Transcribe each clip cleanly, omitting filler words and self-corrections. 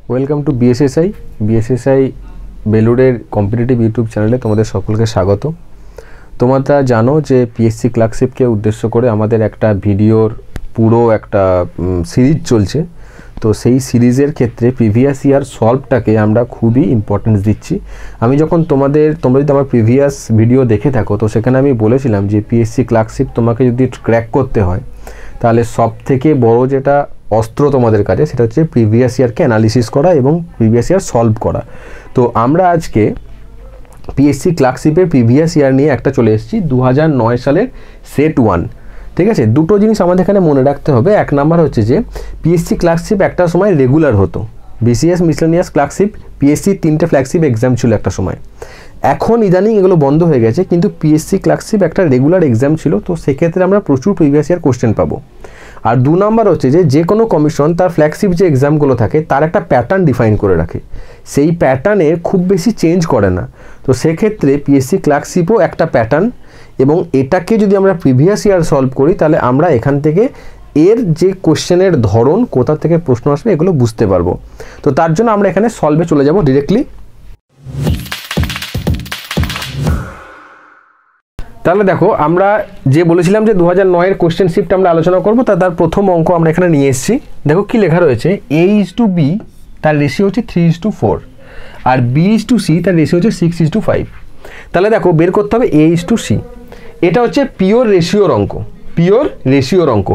Welcome to BSSI বেলুড়ের competitive YouTube চ্যানেলে তোমাদের সকলকে স্বাগত। তোমরা জানো যে পিএসসি ক্লার্কশিপকে উদ্দেশ্য করে আমাদের একটা ভিডিওর পুরো একটা সিরিজ চলছে। তো সেই সিরিজের ক্ষেত্রে প্রিভিয়াস ইয়ার সলভটাকে আমরা খুবই ইম্পর্টেন্স দিচ্ছি। আমি যখন তোমরা যদি আমার প্রিভিয়াস ভিডিও দেখে থাকো তো সেখানে আমি বলেছিলাম যে পিএসসি ক্লার্কশিপ তোমাকে যদি ক্র্যাক করতে হয় তাহলে সবথেকে বড় যেটা অস্ত্র তোমাদের কাছে সেটা হচ্ছে প্রিভিয়াস ইয়ারকে অ্যানালিসিস করা এবং প্রিভিয়াস ইয়ার সলভ করা। তো আমরা আজকে পিএসসি ক্লার্কশিপের প্রিভিয়াস ইয়ার নিয়ে একটা চলে এসেছি 2009 সালের সেট 1। ঠিক আছে, দুটো জিনিস আমাদের এখানে মনে রাখতে হবে। এক নাম্বার হচ্ছে যে পিএসসি ক্লার্কশিপ একটা সময় রেগুলার হতো, বিসিএস মিসলেনিয়াস ক্লার্কশিপ পিএসসি 3টে ফ্ল্যাগশিপ এক্সাম ছিল একটা সময়। এখন ইদানিং এগুলো বন্ধ হয়ে গেছে, কিন্তু পিএসসি ক্লার্কশিপ একটা রেগুলার এক্সাম ছিল। তো সেক্ষেত্রে আমরা প্রচুর প্রিভিয়াস ইয়ার কোশ্চেন পাবো। আর দু নম্বর হচ্ছে যে কোনো কমিশন তার ফ্ল্যাগশিপ যে এক্সামগুলো থাকে তার একটা প্যাটার্ন ডিফাইন করে রাখে, সেই প্যাটার্নে খুব বেশি চেঞ্জ করে না। তো সেক্ষেত্রে পিএসসি ক্লার্কশিপও একটা প্যাটার্ন, এবং এটাকে যদি আমরা প্রিভিয়াস ইয়ার সলভ করি তাহলে আমরা এখান থেকে এর যে কোশ্চেনের ধরন, কোথা থেকে প্রশ্ন আসবে এগুলো বুঝতে পারবো। তো তার জন্য আমরা এখানে সলভে চলে যাব ডিরেক্টলি। তাহলে দেখো, আমরা যে বলেছিলাম যে 2009-এর কোশ্চেন শিফট আমরা আলোচনা করবো, তার প্রথম অঙ্ক আমরা এখানে নিয়ে এসেছি। দেখো কি লেখা রয়েছে, A:B তার রেশিও হচ্ছে 3:4 আর B:C তার রেশিও হচ্ছে 6:5। তাহলে দেখো বের করতে হবে A:C। এটা হচ্ছে পিওর রেশিওর অঙ্ক।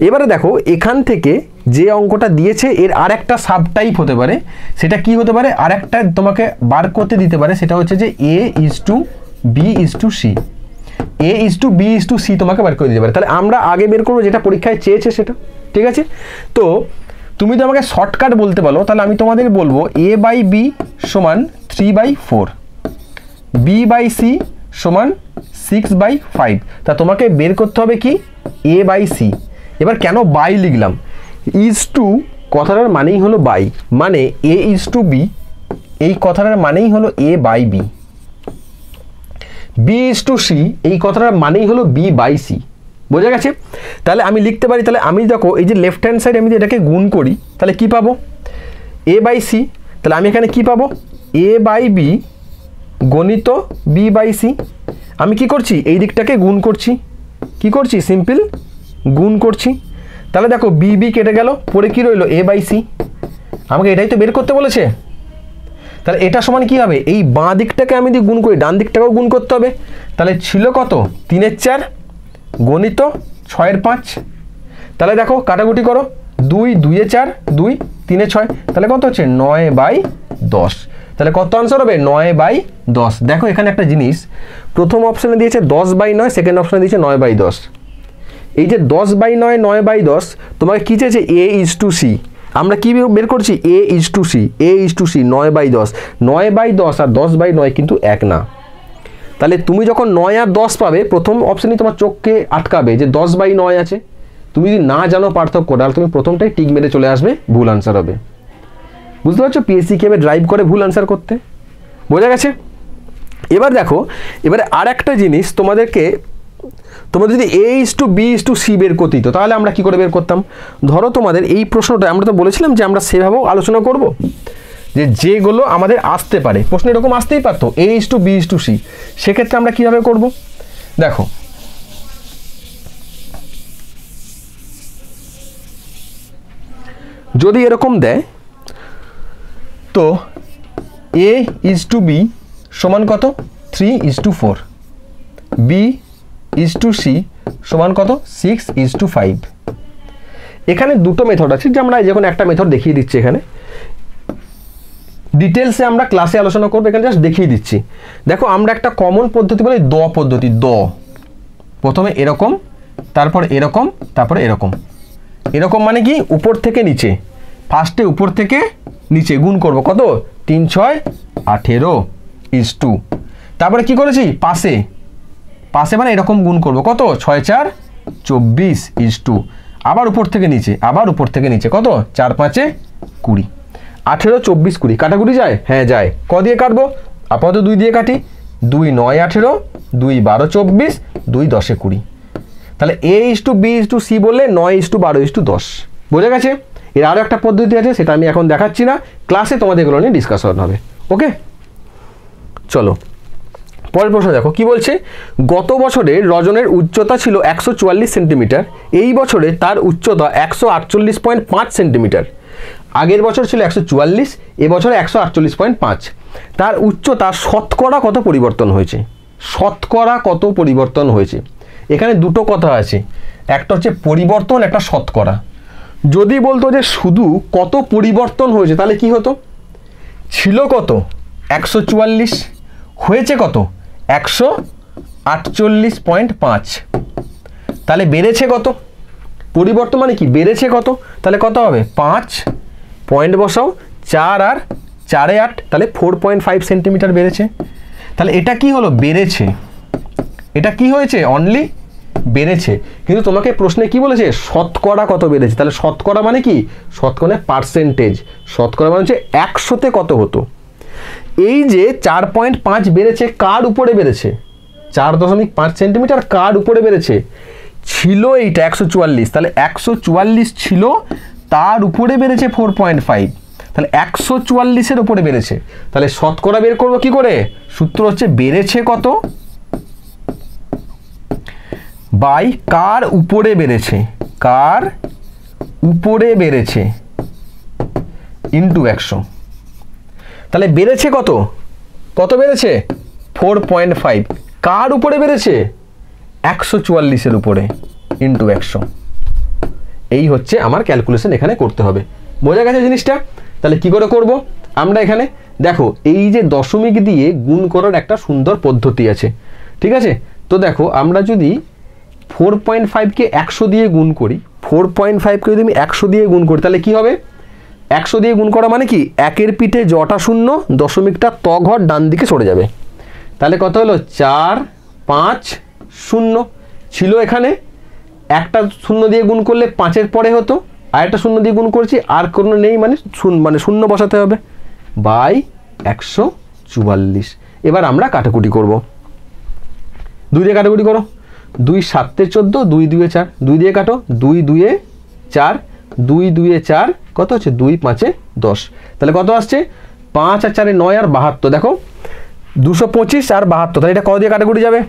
এবারে দেখো এখান থেকে যে অঙ্কটা দিয়েছে এর আর একটা সাব টাইপ হতে পারে। সেটা কি হতে পারে, আর একটা তোমাকে বার করতে দিতে পারে। সেটা হচ্ছে যে A:B:C, A:B:C তোমাকে বার করে দিতে পারে। তাহলে আমরা আগে বের করবো যেটা পরীক্ষায় চেয়েছে সেটা। ঠিক আছে, তো তুমি তো আমাকে শর্টকাট বলতে পারো, তাহলে আমি তোমাদের বলবো A/B সমান 3/4, B/C সমান 6/5। তা তোমাকে বের করতে হবে কি A/C। এবার কেন বাই লিখলাম, ইজ-টু কথাটার মানেই হলো বাই, মানে A:B এই কথাটার মানেই হলো A/B, B:C এই কথাটার মানেই হলো B/C। বোঝা গেছে? তাহলে আমি লিখতে পারি, তাহলে আমি দেখো এই যে লেফট হ্যান্ড সাইড আমি এটাকে গুণ করি তাহলে কি পাবো A/C। তাহলে আমি এখানে কি পাবো A/B গণিত B/C। আমি কি করছি, এই দিকটাকে গুণ করছি, কি করছি সিম্পল গুণ করছি। তাহলে দেখো B কেটে গেল, পরে কি রইলো A/C। আমাকে এটাই তো বের করতে বলেছে। তাহলে এটা সমান কি হবে, এই বাঁ দিকটাকে আমি যদি গুণ করি ডান দিকটাকেও গুণ করতে হবে। তাহলে ছিল কত 3/4 গণিত 6/5। তাহলে দেখো কাটাকুটি করো, 2/4 2 3/6, তাহলে কত হচ্ছে 9/10। তাহলে কত আনসার হবে 9/10। দেখো এখানে একটা জিনিস, প্রথম অপশানে দিয়েছে 10/9, সেকেন্ড অপশানে দিয়েছে 9/10। এই যে 10/9 9/10 তোমাকে কি চেয়েছে A:C। আমরা কি বের করছি A:C 9/10। 9/10 আর 10/9 কিন্তু এক না। তাহলে তুমি যখন 9 আর 10 পাবে প্রথম অপশানই তোমার চোখকে আটকাবে যে 10/9 আছে। তুমি যদি না জানো পার্থক্য তাহলে তুমি প্রথমটাই টিক মেরে চলে আসবে, ভুল আনসার হবে। বুঝতে পারছো পিএসসি কিভাবে ড্রাইভ করে ভুল আনসার করতে? বোঝা গেছে? এবার দেখো, এবারে আর একটা জিনিস তোমাদেরকে, তোমরা যদি A:B:C বের করতে দিত তাহলে আমরা কি করে বের করতাম। ধরো তোমাদের এই প্রশ্নটা আমরা তো বলেছিলাম যে আমরা সেভাবেও আলোচনা করব, যে যেগুলো আমাদের আসতে পারে প্রশ্ন এরকম আসতেই পারতো A:B:C। সেক্ষেত্রে আমরা কিভাবে করব, দেখো যদি এরকম দেয় তো A:B সমান কত 3:4, B:C সমান কত 6:5। এখানে দুটো মেথড আছে, যে আমরা যখন একটা মেথড দেখিয়ে দিচ্ছি এখানে, ডিটেলসে আমরা ক্লাসে আলোচনা করবো, এখানে জাস্ট দেখিয়ে দিচ্ছি। দেখো আমরা একটা কমন পদ্ধতি বলি দ পদ্ধতি। প্রথমে এরকম, তারপর এরকম, তারপরে এরকম। এরকম মানে কি উপর থেকে নিচে, ফার্স্টে উপর থেকে নিচে গুণ করব কত 3/6 18:2। তারপরে কি করেছি পাশে মানে এরকম গুণ করব কত 6/4 24:2। আবার উপর থেকে নিচে, আবার উপর থেকে নিচে কত 4/5 20। 18 24 20 কাটাকুটি যায়? হ্যাঁ যায়। ক দিয়ে কাটবো, আপাতত 2 দিয়ে কাটি। 2 9 18, 2 12 24, 2 10 20। তাহলে A:B:C বললে 9:12:10। বোঝা গেছে? এর আরও একটা পদ্ধতি আছে, সেটা আমি এখন দেখাচ্ছি না, ক্লাসে তোমাদের এগুলো নিয়ে ডিসকাশন হবে। ওকে, চলো পরের প্রশ্ন দেখো কি বলছে। গত বছরে রজনের উচ্চতা ছিল 144 সেন্টিমিটার, এই বছরে তার উচ্চতা 148.5 সেন্টিমিটার। আগের বছর ছিল 144, এবছরে 148.5। তার উচ্চতা শতকরা কত পরিবর্তন হয়েছে? শতকরা কত পরিবর্তন হয়েছে? এখানে দুটো কথা আছে, একটা হচ্ছে পরিবর্তন, একটা শতকরা। যদি বলতো যে শুধু কত পরিবর্তন হয়েছে তাহলে কি হতো? ছিল কত 144, হয়েছে কত 148.5, তাহলে বেড়েছে কত? পরিবর্তন মানে কি বেড়েছে কত, তাহলে কত হবে 5 পয়েন্ট বসাও, 4 আর 4 8, তাহলে 4.5 সেন্টিমিটার বেড়েছে। তাহলে এটা কি হলো? বেড়েছে। এটা কি হয়েছে? অনলি বেড়েছে। কিন্তু তোমাকে প্রশ্নে কি বলেছে? শতকরা কত বেড়েছে। তাহলে শতকরা মানে কি? শতকরা পার্সেন্টেজ, শতকরা মানে হচ্ছে 100তে কত হতো। এই যে 4.5 বেড়েছে, কার উপরে বেড়েছে? 4.5 সেন্টিমিটার কার উপরে বেড়েছে? ছিল এইটা 144, তাহলে 144 ছিল, তার উপরে বেড়েছে 4.5, তাহলে 144-এর উপরে বেড়েছে। তাহলে শতকরা বের করবো কি করে? সূত্র হচ্ছে বেড়েছে কত বাই কার উপরে বেড়েছে, কার উপরে বেড়েছে ইন্টু 100। তাহলে বেড়েছে কত? কত বেড়েছে? 4.5। কার উপরে বেড়েছে? 144-এর উপরে ইন্টু 100। এই হচ্ছে আমার ক্যালকুলেশন এখানে করতে হবে। বোঝা গেছে জিনিসটা? তাহলে কি করে করব আমরা? এখানে দেখো এই যে দশমিক দিয়ে গুণ করার একটা সুন্দর পদ্ধতি আছে, ঠিক আছে? তো দেখো আমরা যদি 4.5-কে 100 দিয়ে গুণ করি, 4.5-কে যদি আমি 100 দিয়ে গুণ করি তাহলে কি হবে? 100 দিয়ে গুণ করা মানে কি? একের পিঠে জটা শূন্য, দশমিকটা ত ঘর ডান দিকে সরে যাবে। তাহলে কত হলো? 4 5 0 ছিল এখানে, একটা শূন্য দিয়ে গুণ করলে 5-এর পরে হতো, আর একটা শূন্য দিয়ে গুণ করছি, আর কোনো নেই মানে শূন্য বসাতে হবে, বাই 144। এবার আমরা কাটাকুটি করব। 2 দিয়ে কাটাকুটি করো, 2 7 14, 2 2 4, 2 দিয়ে কাটো, 2 2 4, 2 2 4 কত হচ্ছে? 2 5 10। তাহলে কত আসছে? 5 আর 4 9 আর 72। দেখো 225 আর 72, তাহলে এটা কত দিয়ে কাটাকুটি যাবে?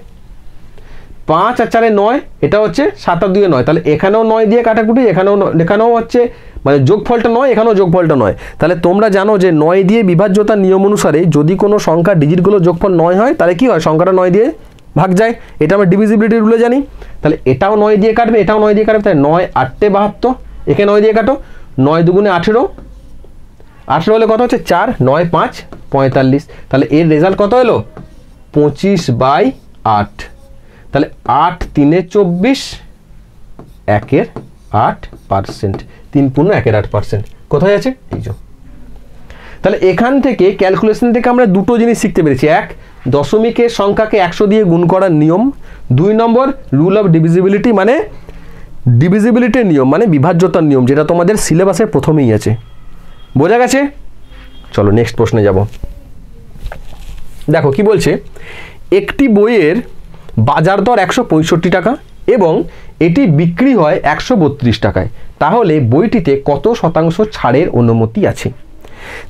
5 আর 4 9, এটা হচ্ছে 7 আর 2 9, তাহলে এখানেও 9 দিয়ে কাটাকুটি, এখানেও হচ্ছে মানে যোগফলটা 9, এখানেও যোগফলটা 9। তাহলে তোমরা জানো যে 9 দিয়ে বিভাজ্যতার নিয়ম অনুসারে যদি কোনো সংখ্যার ডিজিটগুলো যোগফল 9 হয় তাহলে কি হয়? সংখ্যাটা 9 দিয়ে ভাগ যায়। এটা আমরা ডিভিজিবিলিটি রুলে জানি। তাহলে এটাও 9 দিয়ে কাটবে, এটাও 9 দিয়ে কাটবে, তাহলে 9 8 72, একে 9 দিয়ে কাটো, 9 2 18, 18 হলে কত হচ্ছে? 4 9 5 45। তাহলে এর রেজাল্ট কত হলো? 25/8। তাহলে 8 3 24, 1/8%, 3 পূর্ণ 1/8%। কোথায় আছে? এই যে। তাহলে এখান থেকে ক্যালকুলেশন থেকে আমরা দুটো জিনিস শিখতে পেরেছি। এক, দশমিকের সংখ্যাকে 100 দিয়ে গুণ করার নিয়ম। 2 নম্বর, রুল অফ ডিভিজিবিলিটি, মানে ডিভিজিবিলিটির নিয়ম মানে বিভাজ্যতার নিয়ম, যেটা তোমাদের সিলেবাসের প্রথমেই আছে। বোঝা গেছে? চলো নেক্সট প্রশ্নে যাব। দেখো কি বলছে। একটি বইয়ের বাজার দর 165 টাকা এবং এটি বিক্রি হয় 132 টাকায়, তাহলে বইটিতে কত শতাংশ ছাড়ের অনুমতি আছে?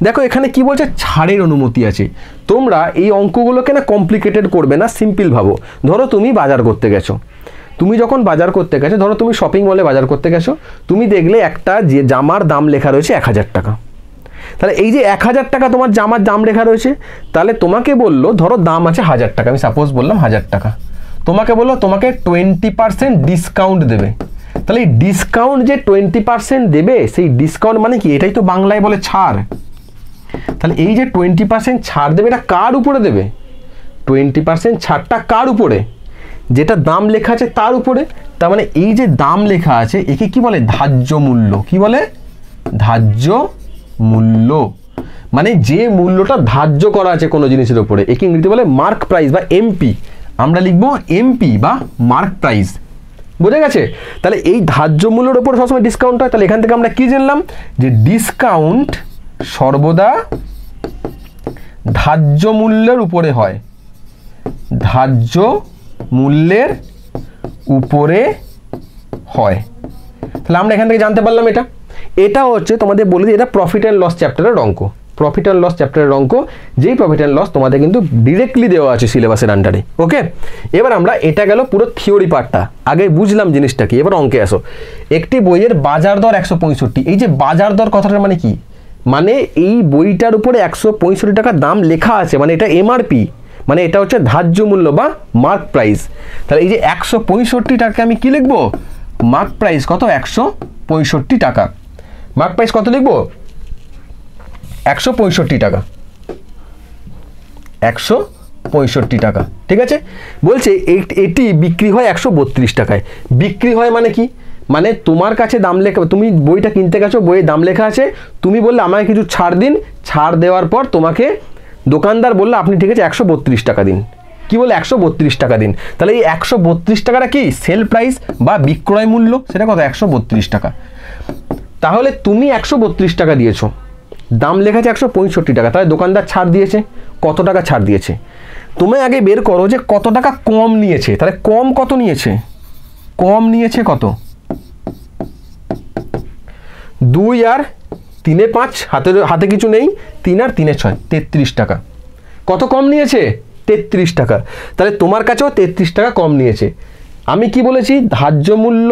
দেখো এখানে কি বলছে? ছাড়ের অনুমতি আছে। তোমরা এই অঙ্কগুলোকে না কমপ্লিকেটেড করবে না, সিম্পল ভাবো। ধরো তুমি বাজার করতে গেছো, তুমি যখন বাজার করতে গেছো, ধরো তুমি শপিং মলে বাজার করতে গেছো, তুমি দেখলে একটা যে জামার দাম লেখা রয়েছে 1000 টাকা। তাহলে এই যে 1000 টাকা তোমার জামার দাম লেখা রয়েছে, তাহলে তোমাকে বললো ধরো দাম আছে 1000 টাকা, আমি সাপোজ বললাম 1000 টাকা, তোমাকে বললো তোমাকে 20% ডিসকাউন্ট দেবে। তাহলে এই ডিসকাউন্ট যে 20% দেবে, সেই ডিসকাউন্ট মানে কি? এটাই তো বাংলায় বলে ছাড়। তাহলে এই যে 20% ছাড় দেবে, এটা কার উপরে দেবে? 20% ছাড়টা কার উপরে? যেটা দাম লেখা আছে তার উপরে। তার মানে এই যে দাম লেখা আছে একে কি বলে? ধার্য মূল্য। কি বলে? ধার্য মূল্য। মানে যে মূল্যটা ধার্য করা আছে কোনো জিনিসের উপরে, একে ইংরেজিতে বলে মার্ক প্রাইস বা এমপি। আমরা লিখবো এমপি বা মার্ক প্রাইস। বোঝা গেছে? তাহলে এই ধার্য মূল্যের উপর সবসময় ডিসকাউন্ট হয়। তাহলে এখান থেকে আমরা কি জানলাম? যে ডিসকাউন্ট সর্বদা ধার্য মূল্যের উপরে হয়। ধার্য মূল্যের উপরে হয়। তাহলে আমরা এখান থেকে জানতে পারলাম এটা। এটা হচ্ছে তোমাদের বলে দিই, এটা প্রফিট অ্যান্ড লস চ্যাপ্টারের অঙ্ক, প্রফিট অ্যান্ড লস চ্যাপ্টারের অঙ্ক, যেই প্রফিট অ্যান্ড লস তোমাদের কিন্তু ডিরেক্টলি দেওয়া আছে সিলেবাসের আন্ডারে। ওকে, এবার আমরা এটা গেল পুরো থিওরি পার্টটা, আগে বুঝলাম জিনিসটা কি। এবার অঙ্কে আসো। একটি বইয়ের বাজার দর 165। এই যে বাজার দর কথাটা মানে কি, মানে এই বইটার উপরে 165 টাকা দাম লেখা আছে, মানে এটা এমআরপি, মানে এটা হচ্ছে ধার্য মূল্য বা মার্ক প্রাইস। তাহলে এই যে 165 টাকা আমি কি লিখবো, মার্ক প্রাইস কত, 165 টাকা। মার্ক প্রাইস কত লিখবো, 165 টাকা, 165 টাকা। ঠিক আছে, বলছে এটি বিক্রি হয় 132 টাকায়। বিক্রি হয় মানে কি, মানে তোমার কাছে দাম লেখা, তুমি বইটা কিনতে গেছো, বইয়ের দাম লেখা আছে, তুমি বললে আমাকে কিছু ছাড় দিন, ছাড় দেওয়ার পর তোমাকে দোকানদার বললে আপনি ঠিক আছে 132 টাকা দিন, কি বলে 132 টাকা দিন। তাহলে এই 132 টাকাটা কি সেল প্রাইস বা বিক্রয় মূল্য, সেটা কত, 132 টাকা। তাহলে তুমি 132 টাকা দিয়েছো, দাম লেখা আছে 165 টাকা, তাহলে দোকানদার ছাড় দিয়েছে কত টাকা, ছাড় দিয়েছে। তুমি আগে বের করো যে কত টাকা কম নিয়েছে। তাহলে কম কত নিয়েছে, কম নিয়েছে কত, 2 আর 3 5, হাতে কিছু নেই, 3 আর 3 6, 33 টাকা। কত কম নিয়েছে, 33 টাকা। তাহলে তোমার কাছেও 33 টাকা কম নিয়েছে। আমি কি বলেছি, ধার্য মূল্য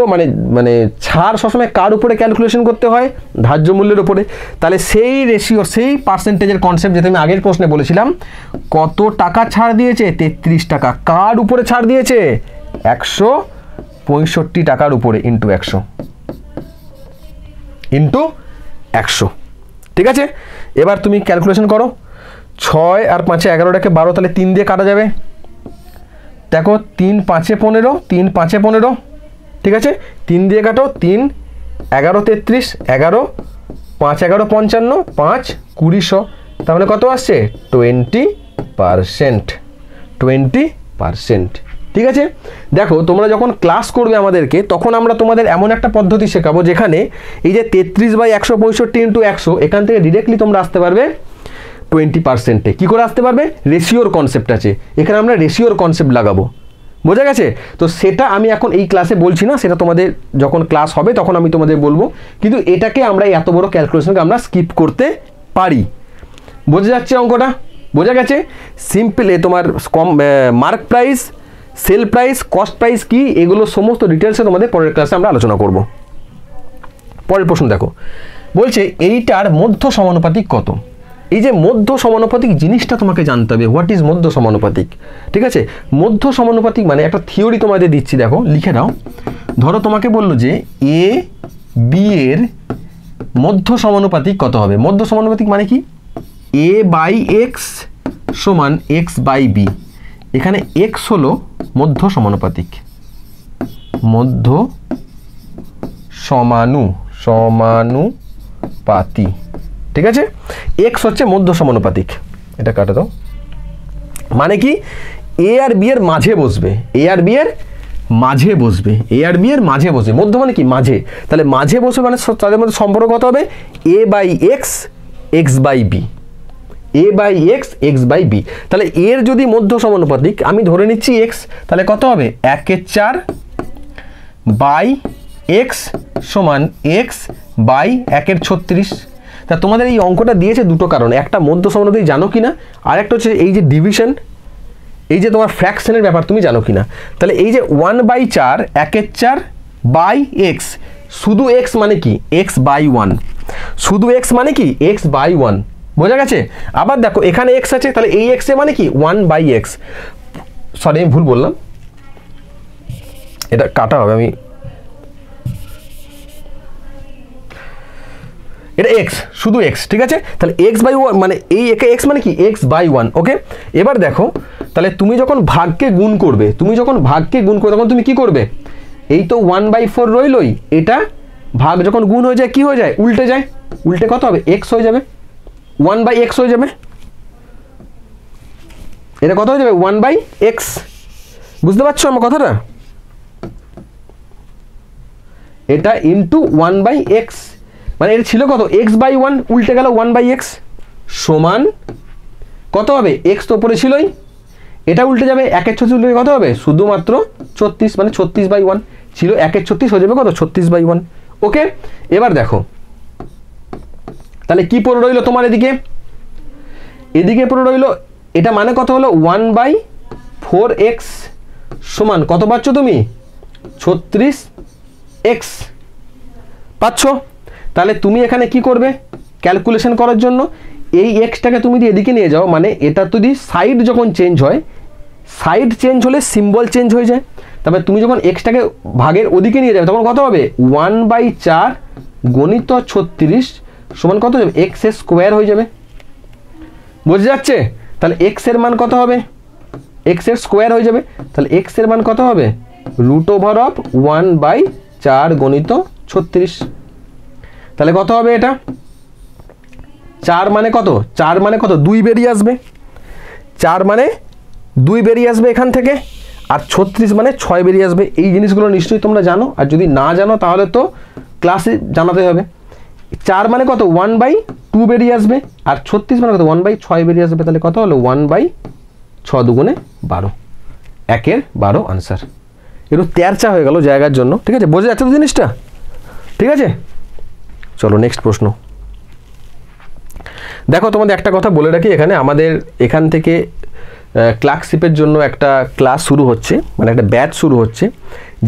মানে ছাড় সবসময় কার উপরে ক্যালকুলেশন করতে হয়, ধার্য মূল্যের উপরে। তাহলে সেই রেশিও, সেই পার্সেন্টেজের কনসেপ্ট যেটা আমি আগের প্রশ্নে বলেছিলাম, কত টাকা ছাড় দিয়েছে, 33 টাকা। কার উপরে ছাড় দিয়েছে, 165 টাকার উপরে, ইন্টু 100, ইন্টু 100। ঠিক আছে, এবার তুমি ক্যালকুলেশন করো। 6 আর 5 11টাকে 12, তাহলে 3 দিয়ে কাটা যাবে। দেখো 3 5 15, 3 5 15। ঠিক আছে, 3 দিয়ে কাটো, 3 11 33, 11 5 11 55, 5 20, তার মানে কত আসছে, 20%, 20%। ঠিক আছে, দেখো তোমরা যখন ক্লাস করবে আমাদেরকে, তখন আমরা তোমাদের এমন একটা পদ্ধতি শেখাবো যেখানে এই যে 33/165 ইন্টু 100, এখান থেকে ডিরেক্টলি তোমরা আসতে পারবে 20%-এ। কী করে আসতে পারবে, রেশিওর কনসেপ্ট আছে, এখানে আমরা রেশিওর কনসেপ্ট লাগাবো। বোঝা গেছে? তো সেটা আমি এখন এই ক্লাসে বলছি না, সেটা তোমাদের যখন ক্লাস হবে তখন আমি তোমাদের বলবো। কিন্তু এটাকে আমরা এত বড় ক্যালকুলেশনকে আমরা স্কিপ করতে পারি। বোঝা যাচ্ছে অঙ্কটা? বোঝা গেছে? সিম্পল তোমার mark price, sell price, cost price কি, এগুলো সমস্ত ডিটেলসে তোমাদের পরের ক্লাসে আমরা আলোচনা করব। পরের প্রশ্ন দেখো, বলছে এইটার মধ্য সমানুপাতিক কত। এই যে মধ্য সমানুপাতিক জিনিসটা তোমাকে জানতে হবে, হোয়াট ইজ মধ্য সমানুপাতিক। ঠিক আছে, মধ্য সমানুপাতিক মানে একটা থিওরি তোমাদের দিচ্ছি, দেখো লিখে দাও। ধরো তোমাকে বললো যে এ বি এর মধ্য সমানুপাতিক কত হবে। মধ্য সমানুপাতিক মানে কি, এ বাই এক্স সমান এক্স বাই বি। এখানে এক্স হলো মধ্য সমানুপাতিক, মধ্য সমানুপাতি। ঠিক আছে, এক্স হচ্ছে মধ্য সমানুপাতিক। এটা কাটা দাও। মানে কি, এ আর বি এর মাঝে বসবে, এ আর বি এর মাঝে বসবে, এ আর বি এর মাঝে বসবে। মধ্য মানে কি, মাঝে। তাহলে মাঝে বসবে মানে তাদের মধ্যে সম্পর্ক কত হবে, A by X, X by B, A by X, X by B. তাহলে এর যদি মধ্য সমানুপাতিক আমি ধরে নিচ্ছি এক্স, তাহলে কত হবে, 1/4 বাই এক্স সমান এক্স বাই 1/36। তা তোমাদের এই অঙ্কটা দিয়েছে দুটো কারণে, একটা মধ্য সমানুপাতিক জানো কি না, আর একটা হচ্ছে এই যে ডিভিশন, এই যে তোমার ফ্র্যাকশনের ব্যাপার তুমি জানো কি না। তাহলে এই যে 1/4 1/4 বাই এক্স, শুধু এক্স মানে কি, এক্স বাই 1, শুধু এক্স মানে কি, এক্স বাই 1। বোঝা গেছে? আবার দেখো এখানে এক্স আছে, তাহলে এই এক্স এ মানে কি 1/x। সরি আমি ভুল বললাম, এটা কাটা হবে, আমি এটা এক্স, শুধু এক্স। ঠিক আছে, তাহলে এক্স বাই 1 মানে এই একে এক্স মানে কি, এক্স বাই 1। ওকে, এবার দেখো তাহলে তুমি যখন ভাগকে গুণ করবে, তখন তুমি কি করবে, এই তো 1/4 রইলই, এটা ভাগ যখন গুণ হয়ে যায় কি হয়ে যায়, উল্টে যায়। উল্টে কত হবে, এক্স হয়ে যাবে, 1/x হয়ে যাবে। এটা কত হয়ে যাবে, 1/x। বুঝতে পারছো আমার কথাটা? এটা ইন্টু 1/x, মানে এটা ছিল কত, x/1, উল্টে গেল 1/x সমান কত হবে, x তো উপরে ছিলই, এটা উল্টে যাবে, 1/36 উল্টে কত হবে, শুধুমাত্র 36, মানে 36/1 ছিল 1/36 হয়ে যাবে কত, 36/1। ওকে, এবার দেখো তাহলে কি পড়ে রইল তোমার এদিকে, এদিকে পড়ে রইল এটা মানে কত হলো 1/4x সমান কত পাচ্ছ তুমি 36x পাচ্ছ। তাহলে তুমি এখানে কি করবে ক্যালকুলেশন করার জন্য এই এক্সটাকে তুমি যদি এদিকে নিয়ে যাও, মানে এটা যদি সাইড যখন চেঞ্জ হয়, সাইড চেঞ্জ হলে সিম্বল চেঞ্জ হয়ে যায়, তবে তুমি যখন এক্সটাকে ভাগের ওদিকে নিয়ে যাবে তখন কত হবে 1/4 গণিত 36 সমান কত যাবে এক্স স্কোয়ার হয়ে যাবে। বুঝে যাচ্ছে? তাহলে এক্স এর মান কত হবে, এক্স এর স্কোয়ার হয়ে যাবে, তাহলে এক্স এর মান কত হবে √1/4 গণিত 36। তাহলে কত হবে এটা 4 মানে কত, 4 মানে কত 2 বেরিয়ে আসবে, 4 মানে 2 বেরিয়ে আসবে এখান থেকে, আর 36 মানে 6 বেরিয়ে আসবে। এই জিনিসগুলো নিশ্চয়ই তোমরা জানো, আর যদি না জানো তাহলে তো ক্লাসে জানাতে হবে। 4 মানে কত 1/2 বেরিয়ে আসবে, আর 36 মানে কত 1/6 বেরিয়ে আসবে। তাহলে কত হলো 1/6 দুগুণে 12, 1-এর 12 আনসার। একটু তেরচা হয়ে গেল জায়গার জন্য, ঠিক আছে? বোঝা যাচ্ছে তো জিনিসটা? ঠিক আছে, চলো নেক্সট প্রশ্ন দেখো। তোমাদের একটা কথা বলে রাখি, এখানে আমাদের এখান থেকে ক্লার্কশিপের জন্য একটা ক্লাস শুরু হচ্ছে, মানে একটা ব্যাচ শুরু হচ্ছে,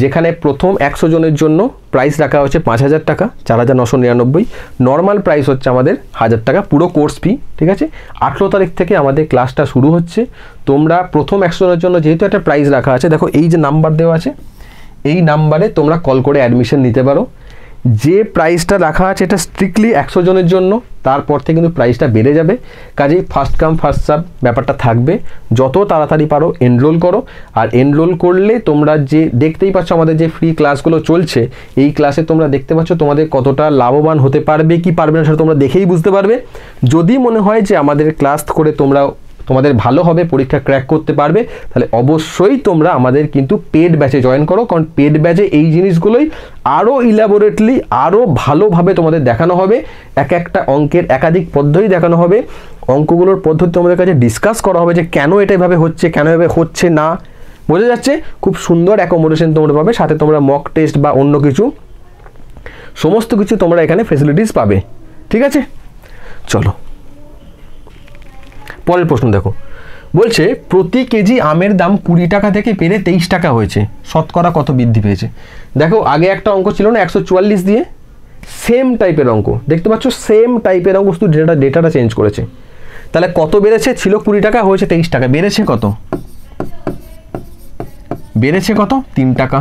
যেখানে প্রথম 100 জনের জন্য প্রাইস রাখা হচ্ছে 5,000 টাকা, 4,999। নর্মাল প্রাইস হচ্ছে আমাদের 1,000 টাকা, পুরো কোর্স ফি, ঠিক আছে? 18 তারিখ থেকে আমাদের ক্লাসটা শুরু হচ্ছে। তোমরা প্রথম 100 জনের জন্য যেহেতু একটা প্রাইস রাখা আছে, দেখো এই যে নাম্বার দেওয়া আছে, এই নাম্বারে তোমরা কল করে অ্যাডমিশন নিতে পারো। যে প্রাইসটা রাখা আছে এটা স্ট্রিক্টলি 100 জনের জন্য, তারপর থেকে কিন্তু প্রাইসটা বেড়ে যাবে। কাজেই ফার্স্ট কাম ফার্স্ট সার্ভ ব্যাপারটা থাকবে। যত তাড়াতাড়ি পারো এনরোল করো, আর এনরোল করলে তোমরা যে দেখতেই পাচ্ছ আমাদের যে ফ্রি ক্লাসগুলো চলছে, এই ক্লাসে তোমরা দেখতে পাচ্ছ তোমাদের কতটা লাভবান হতে পারবে কি পারবে না সেটা তোমরা দেখেই বুঝতে পারবে। যদি মনে হয় যে আমাদের ক্লাস করে তোমাদের ভালো হবে, পরীক্ষা ক্র্যাক করতে পারবে, তাহলে অবশ্যই তোমরা আমাদের কিন্তু পেড ব্যাচে জয়েন করো, কারণ পেড ব্যাচে এই জিনিসগুলোই আরও ইলাবোরেটলি আরও ভালোভাবে তোমাদের দেখানো হবে। এক একটা অঙ্কের একাধিক পদ্ধতি দেখানো হবে, অঙ্কগুলোর পদ্ধতি তোমাদের কাছে ডিসকাস করা হবে যে কেন এটা এভাবে হচ্ছে, কেন এভাবে হচ্ছে না। বোঝা যাচ্ছে? খুব সুন্দর অ্যাকোমোডেশন তোমরা পাবে, সাথে তোমরা মক টেস্ট বা অন্য কিছু সমস্ত কিছু তোমরা এখানে ফেসিলিটিস পাবে। ঠিক আছে, চলো পরের প্রশ্ন দেখো। বলছে প্রতি কেজি আমের দাম 20 টাকা থেকে বেড়ে 23 টাকা হয়েছে, শতকরা কত বৃদ্ধি পেয়েছে? দেখো আগে একটা অঙ্ক ছিল না 144 দিয়ে, সেম টাইপের অঙ্ক দেখতে পাচ্ছ, সেম টাইপের অঙ্ক, শুধু ডেটাটা চেঞ্জ করেছে। তাহলে কত বেড়েছে? ছিল 20 টাকা, হয়েছে 23 টাকা, বেড়েছে কত? বেড়েছে কত? 3 টাকা।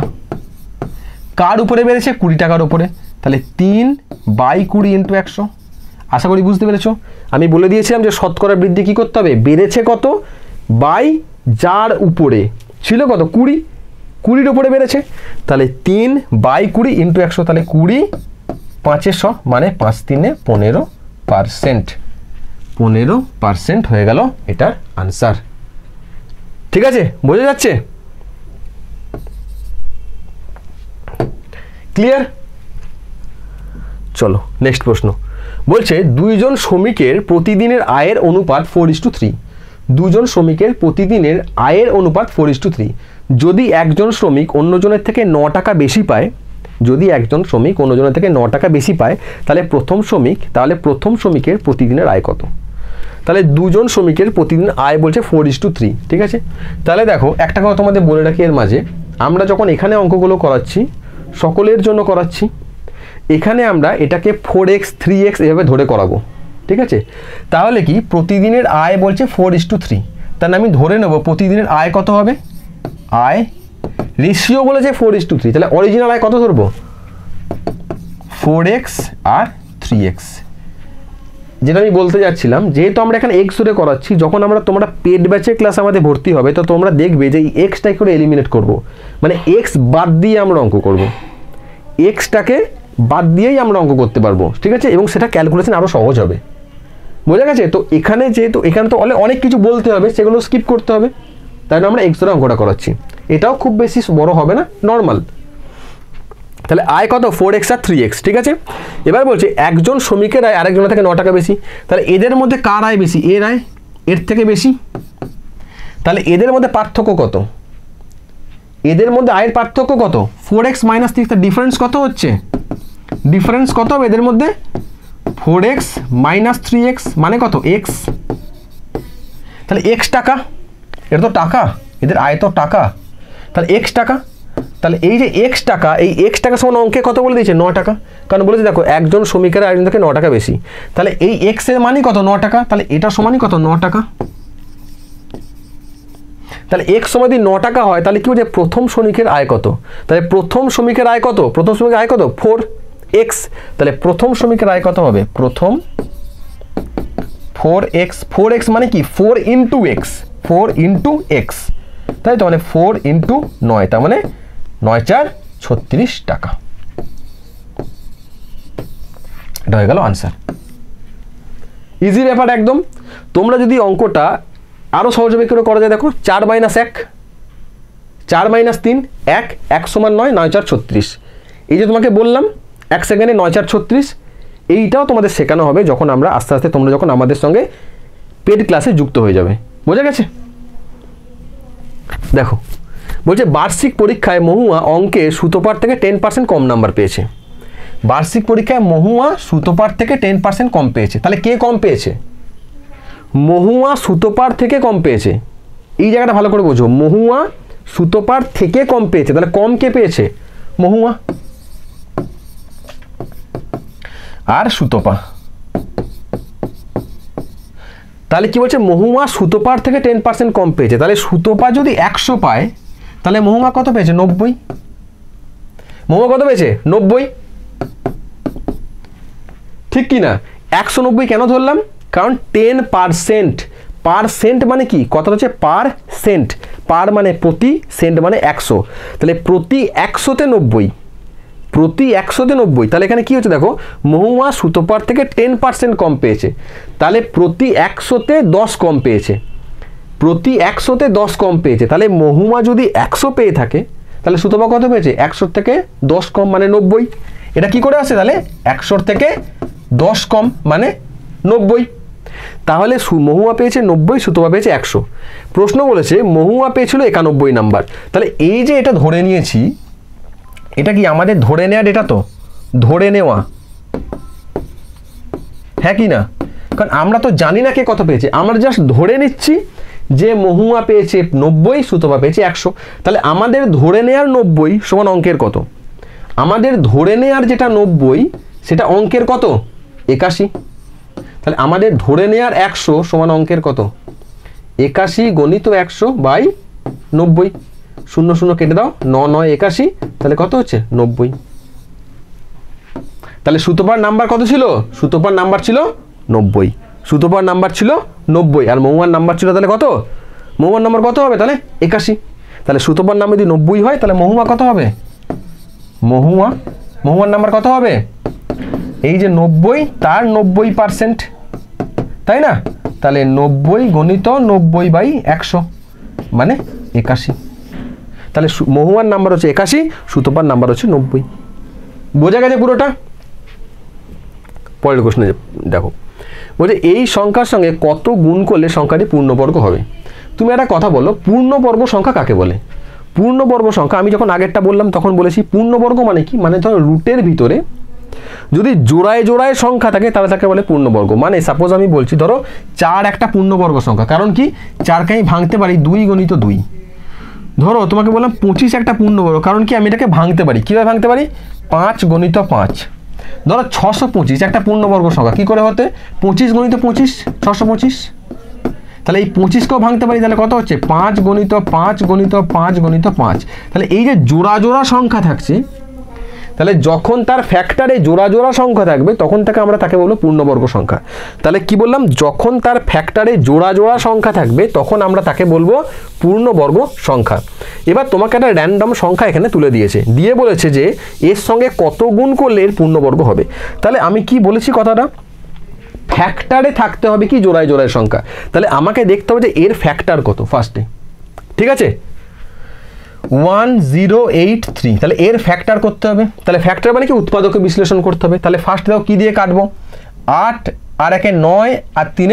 কার উপরে বেড়েছে? 20 টাকার উপরে। তাহলে 3/20 × 100। আশা করি বুঝতে পেরেছো। আমি বলে দিয়েছিলাম যে শতকরা বৃদ্ধি কি করতে হবে, বেড়েছে কত বাই যার উপরে ছিল কত 20, 20-র উপরে বেড়েছে। তাহলে 3/20 × 100, তাহলে 20 5-এ 100 মানে 5 3-এ 15%। 15% হয়ে গেল এটার আনসার। ঠিক আছে, বোঝা যাচ্ছে? ক্লিয়ার? চলো নেক্সট প্রশ্ন। বলছে দুইজন শ্রমিকের প্রতিদিনের আয়ের অনুপাত 4:3। দুজন শ্রমিকের প্রতিদিনের আয়ের অনুপাত 4:3। যদি একজন শ্রমিক অন্যজনের থেকে 9 টাকা বেশি পায়, যদি একজন শ্রমিক অন্যজনের থেকে 9 টাকা বেশি পায়, তাহলে প্রথম শ্রমিকের প্রতিদিনের আয় কত? তাহলে দুজন শ্রমিকের প্রতিদিন আয় বলছে 4:3। ঠিক আছে, তাহলে দেখো একটা কথা তোমাদের বলে রাখি এর মাঝে, আমরা যখন এখানে অঙ্কগুলো করাচ্ছি সকলের জন্য করাচ্ছি, এখানে আমরা এটাকে 4x 3x এভাবে ধরে করাবো। ঠিক আছে, তাহলে কি প্রতিদিনের আয় বলছে 4:3, তাহলে আমি ধরে নেব প্রতিদিনের আয় কত হবে, আয় রেশিও বলেছে 4:3, তাহলে অরিজিনাল আয় কত ধরবো 4x আর 3x। যেটা আমি বলতে যাচ্ছিলাম, যেহেতু আমরা এখানে x ধরে করাচ্ছি, যখন তোমরা পেড ব্যাচের ক্লাস আমাদের ভর্তি হবে তো তোমরা দেখবে যে এই এক্সটাকে করে এলিমিনেট করব, মানে x বাদ দিয়ে আমরা অঙ্ক করব, এক্সটাকে বাদ দিয়েই আমরা অঙ্ক করতে পারবো। ঠিক আছে, এবং সেটা ক্যালকুলেশন আরও সহজ হবে। বোঝা গেছে? তো এখানে যেহেতু এখানে তো অনেক কিছু বলতে হবে, সেগুলো স্কিপ করতে হবে, তাই জন্য আমরা এক্স ধরে অঙ্কটা করাচ্ছি। এটাও খুব বেশি বড় হবে না, নর্মাল। তাহলে আয় কত 4x আর 3x। ঠিক আছে, এবার বলছে একজন শ্রমিকের আয় আরেকজনের থেকে 9 টাকা বেশি, তাহলে এদের মধ্যে কার আয় বেশি? এর আয় এর থেকে বেশি। তাহলে এদের মধ্যে পার্থক্য কত? এদের মধ্যে আয়ের পার্থক্য কত? 4x - 3x। ডিফারেন্স কত হচ্ছে? ডিফারেন্স কত হবে এদের মধ্যে? 4x মাইনাস 3x মানে কত x, তাহলে x টাকা, এটা তো টাকা, এদের আয় তো টাকা, তাহলে x টাকা, তাহলে এই যে x টাকা, এই x টাকা সমান অঙ্কে কত বলে দিয়েছে 9 টাকা, কারণ বলেছে দেখো একজন শ্রমিকের আয়জন থেকে 9 টাকা বেশি, তাহলে এই x এর মানই কত 9 টাকা, তাহলে এটা সমানই কত 9 টাকা, তাহলে x সমান যদি 9 টাকা হয় তাহলে কি বলছে প্রথম শ্রমিকের আয় কত, তাহলে প্রথম শ্রমিকের আয় কত, প্রথম শ্রমিকের আয় কত 4x, তাহলে প্রথম শ্রমিকের আয় কত হবে, প্রথম 4x, 4x মানে কি 4 ইন্টু এক্স, 4 ইন্টু এক্স, তাই তো, মানে 4 ইন্টু 9, তার মানে 9 4 36 টাকা, এটা হয়ে গেল আনসার। ইজি ব্যাপার একদম। তোমরা যদি অঙ্কটা আরও সহজভাবে করে করা যায়, দেখো 4 মাইনাস 1, 4 মাইনাস 3 1, 1 সমান 9, 9 4 36, এই যে তোমাকে বললাম 1 সেকেন্ডে 9 4 36, এইটাও তোমাদের শেখানো হবে যখন আমরা আস্তে আস্তে তোমরা যখন আমাদের সঙ্গে পেড ক্লাসে যুক্ত হয়ে যাবে, বোঝা গেছে? দেখো বলছে বার্ষিক পরীক্ষায় মহুয়া অঙ্কে সুতোপার থেকে 10% কম নাম্বার পেয়েছে, বার্ষিক পরীক্ষায় মহুয়া সুতোপার থেকে 10% কম পেয়েছে, তাহলে কে কম পেয়েছে, মহুয়া সুতোপার থেকে কম পেয়েছে, এই জায়গাটা ভালো করে বোঝো, মহুয়া সুতোপার থেকে কম পেয়েছে, তাহলে কম কে পেয়েছে, মহুয়া আর সুতোপা, তাহলে কি বলছে মহুয়া সুতোপার থেকে 10% কম পেয়েছে, তাহলে সুতোপা যদি 100 পায় তাহলে মহুয়া কত পেয়েছে 90, মহুয়া কত পেয়েছে 90, ঠিক কি না? 190 কেন ধরলাম, কারণ 10%, পারসেন্ট মানে কি, কথাটা হচ্ছে পারসেন্ট, পার মানে প্রতি, সেন্ট মানে 100, তাহলে প্রতি 100তে 90, প্রতি 100তে 90, তাহলে এখানে কি হচ্ছে দেখো মহুয়া সুতোপার থেকে 10% কম পেয়েছে, তাহলে প্রতি 100তে 10 কম পেয়েছে, প্রতি 100তে 10 কম পেয়েছে, তাহলে মহুয়া যদি 100 পেয়ে থাকে তাহলে সুতোপা কত পেয়েছে 100 থেকে 10 কম মানে 90, এটা কি করে আসে তাহলে 100 থেকে 10 কম মানে 90, তাহলে মহুয়া পেয়েছে 90, সুতোপা পেয়েছে 100, প্রশ্ন বলেছে মহুয়া পেয়েছিল 91 নাম্বার, তাহলে এই যে এটা ধরে নিয়েছি, এটা কি আমাদের ধরে নেওয়া ডেটা, তো ধরে নেওয়া, হ্যাঁ কি না, কারণ আমরা তো জানি না কে কত পেয়েছে, আমরা জাস্ট ধরে নিচ্ছি যে মহুয়া পেয়েছে 90, সুতোপা পেয়েছে 100, তাহলে আমাদের ধরে নেওয়ার 90 সমান অঙ্কের কত, আমাদের ধরে নেওয়ার যেটা 90 সেটা অঙ্কের কত 81, তাহলে আমাদের ধরে নেওয়ার 100 সমান অঙ্কের কত 81 গণিত 100 বাই 90, 0 0 কেটে দাও, 9 9 81, তাহলে কত হচ্ছে 90, তাহলে সুতোপার নাম্বার কত ছিল, সুতোপার নাম্বার ছিল 90, সুতোপার নাম্বার ছিল 90, আর মহুয়ার নাম্বার ছিল তাহলে কত, মহুয়ার নাম্বার কত হবে তাহলে 81, তাহলে সুতোপার নাম্বার যদি 90 হয় তাহলে মহুয়া কত হবে, মহুয়ার নাম্বার কত হবে, এই যে 90 তার 90%, তাই না, তাহলে 90 গণিত 90 বাই 100 মানে 81, তাহলে মহুয়ার নাম্বার হচ্ছে 81, সুতোপার নাম্বার হচ্ছে 90, বোঝা গেছে পুরোটা? পরের প্রশ্নে দেখো বলছে এই সংখ্যার সঙ্গে কত গুণ করলে সংখ্যাটি পূর্ণবর্গ হবে, তুমি একটা কথা বলো পূর্ণবর্গ সংখ্যা কাকে বলে, পূর্ণবর্গ সংখ্যা আমি যখন আগেরটা বললাম তখন বলেছি পূর্ণবর্গ মানে কি, মানে ধরো রুটের ভিতরে যদি জোড়ায় জোড়ায় সংখ্যা থাকে তাহলে তাকে বলে পূর্ণবর্গ, মানে সাপোজ আমি বলছি ধরো 4 একটা পূর্ণবর্গ সংখ্যা, কারণ কি 4কে আমি ভাঙতে পারি 2 গণিত 2, ধরো তোমাকে বললাম 25 একটা পূর্ণবর্গ, কারণ কি আমি এটাকে ভাঙতে পারি, কীভাবে ভাঙতে পারি 5 গণিত 5, ধরো 625 একটা পূর্ণবর্গ সংখ্যা, কি করে হতে 25 গণিত 25 625, তাহলে এই 25কেও ভাঙতে পারি, তাহলে কত হচ্ছে 5 গণিত 5 গণিত 5 গণিত 5, তাহলে এই যে জোড়া জোড়া সংখ্যা থাকছে, তাহলে যখন তার ফ্যাক্টরে জোড়া জোড়া সংখ্যা থাকবে তখন তাকে বলবো পূর্ণবর্গ সংখ্যা, তাহলে কি বললাম যখন তার ফ্যাক্টরে জোড়া জোড়া সংখ্যা থাকবে তখন আমরা তাকে বলবো পূর্ণবর্গ সংখ্যা। এবার তোমাকে একটা র্যান্ডম সংখ্যা এখানে তুলে দিয়েছে, দিয়ে বলেছে যে এর সঙ্গে কত গুণ করলে এর পূর্ণবর্গ হবে, তাহলে আমি কি বলেছি কথাটা, ফ্যাক্টরে থাকতে হবে কি জোড়ায় জোড়ায় সংখ্যা, তাহলে আমাকে দেখতে হবে যে এর ফ্যাক্টর কত ফার্স্টে, ঠিক আছে 1083, তাহলে এর ফ্যাক্টর করতে হবে, তাহলে ফ্যাক্টর মানে কি উৎপাদকে বিশ্লেষণ করতে হবে, তাহলে ফার্স্ট দাও কি দিয়ে কাটবো 8 আর 1 9 আর 3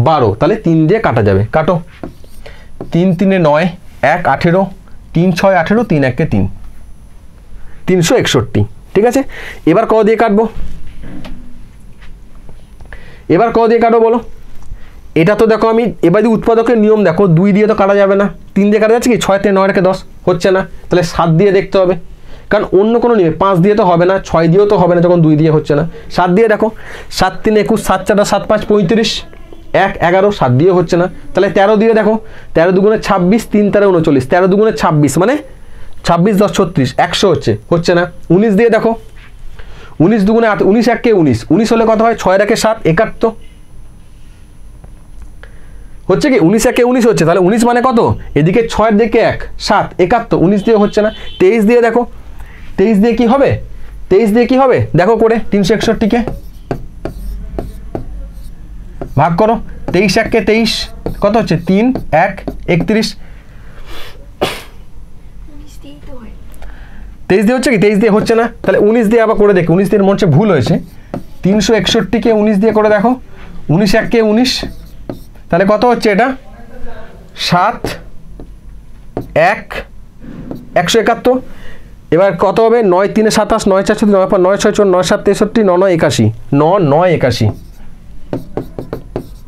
12, তাহলে 3 দিয়ে কাটা যাবে, কাটো 3 3 9 1 18 3 6 18 3 1 3 361, ঠিক আছে, এবার কত দিয়ে কাটবো এবার ক দিয়ে কাটো বলো? এটা তো দেখো আমি এবার যদি উৎপাদকের নিয়ম দেখো, 2 দিয়ে তো কাটা যাবে না, 3 দিয়ে কাটা যাচ্ছে কি, 6 × 9 = 10 হচ্ছে না, তাহলে 7 দিয়ে দেখতে হবে, কারণ অন্য কোনো নিয়মে 5 দিয়ে তো হবে না, 6 দিয়েও তো হবে না, যখন 2 দিয়ে হচ্ছে না। 7 দিয়ে দেখো, 7 × 3 = 21, 7 × 4 = 7 × 5 = 35, 1 = 11, 7 দিয়ে হচ্ছে না, তাহলে 13 দিয়ে দেখো, 13 × 2 = 26, 3 × 13 = 39, 13 × 2 = 26 মানে 26 × 10 = 36, 100 হচ্ছে না। 19 দিয়ে দেখো, 19 × 2 = 8, 19 × 1 = 19, 19 হলে কত হয়, 6 × 1 = 7, 71 হচ্ছে কি, 19 × 1 = 19 হচ্ছে, তাহলে 19 মানে কত, এদিকে 6 এর দিকে 1, 7, 71, 19 দিয়ে হচ্ছে না। 23 দিয়ে দেখো, 23 দিয়ে কি হবে, 23 দিয়ে কি হবে দেখো করে, 361 কে ভাগ করো, 23 × 1 = 23, কত হচ্ছে 3, 1, 31, 23 দিয়ে হচ্ছে কি, 23 দিয়ে হচ্ছে না, তাহলে 19 দিয়ে আবার করে দেখো, 19 দিয়ে মনে হচ্ছে ভুল হয়েছে, 361 কে 19 দিয়ে করে দেখো, 19 × 1 = 19, তাহলে কত হচ্ছে এটা, 7, 1, 171, এবার কত হবে, 9 × 3 = 27, 9 × 4 = 36, 9 × 5 = 9 × 6 = 9, 7 × 63, 9 × 9 = 81, 9 × 9 = 81,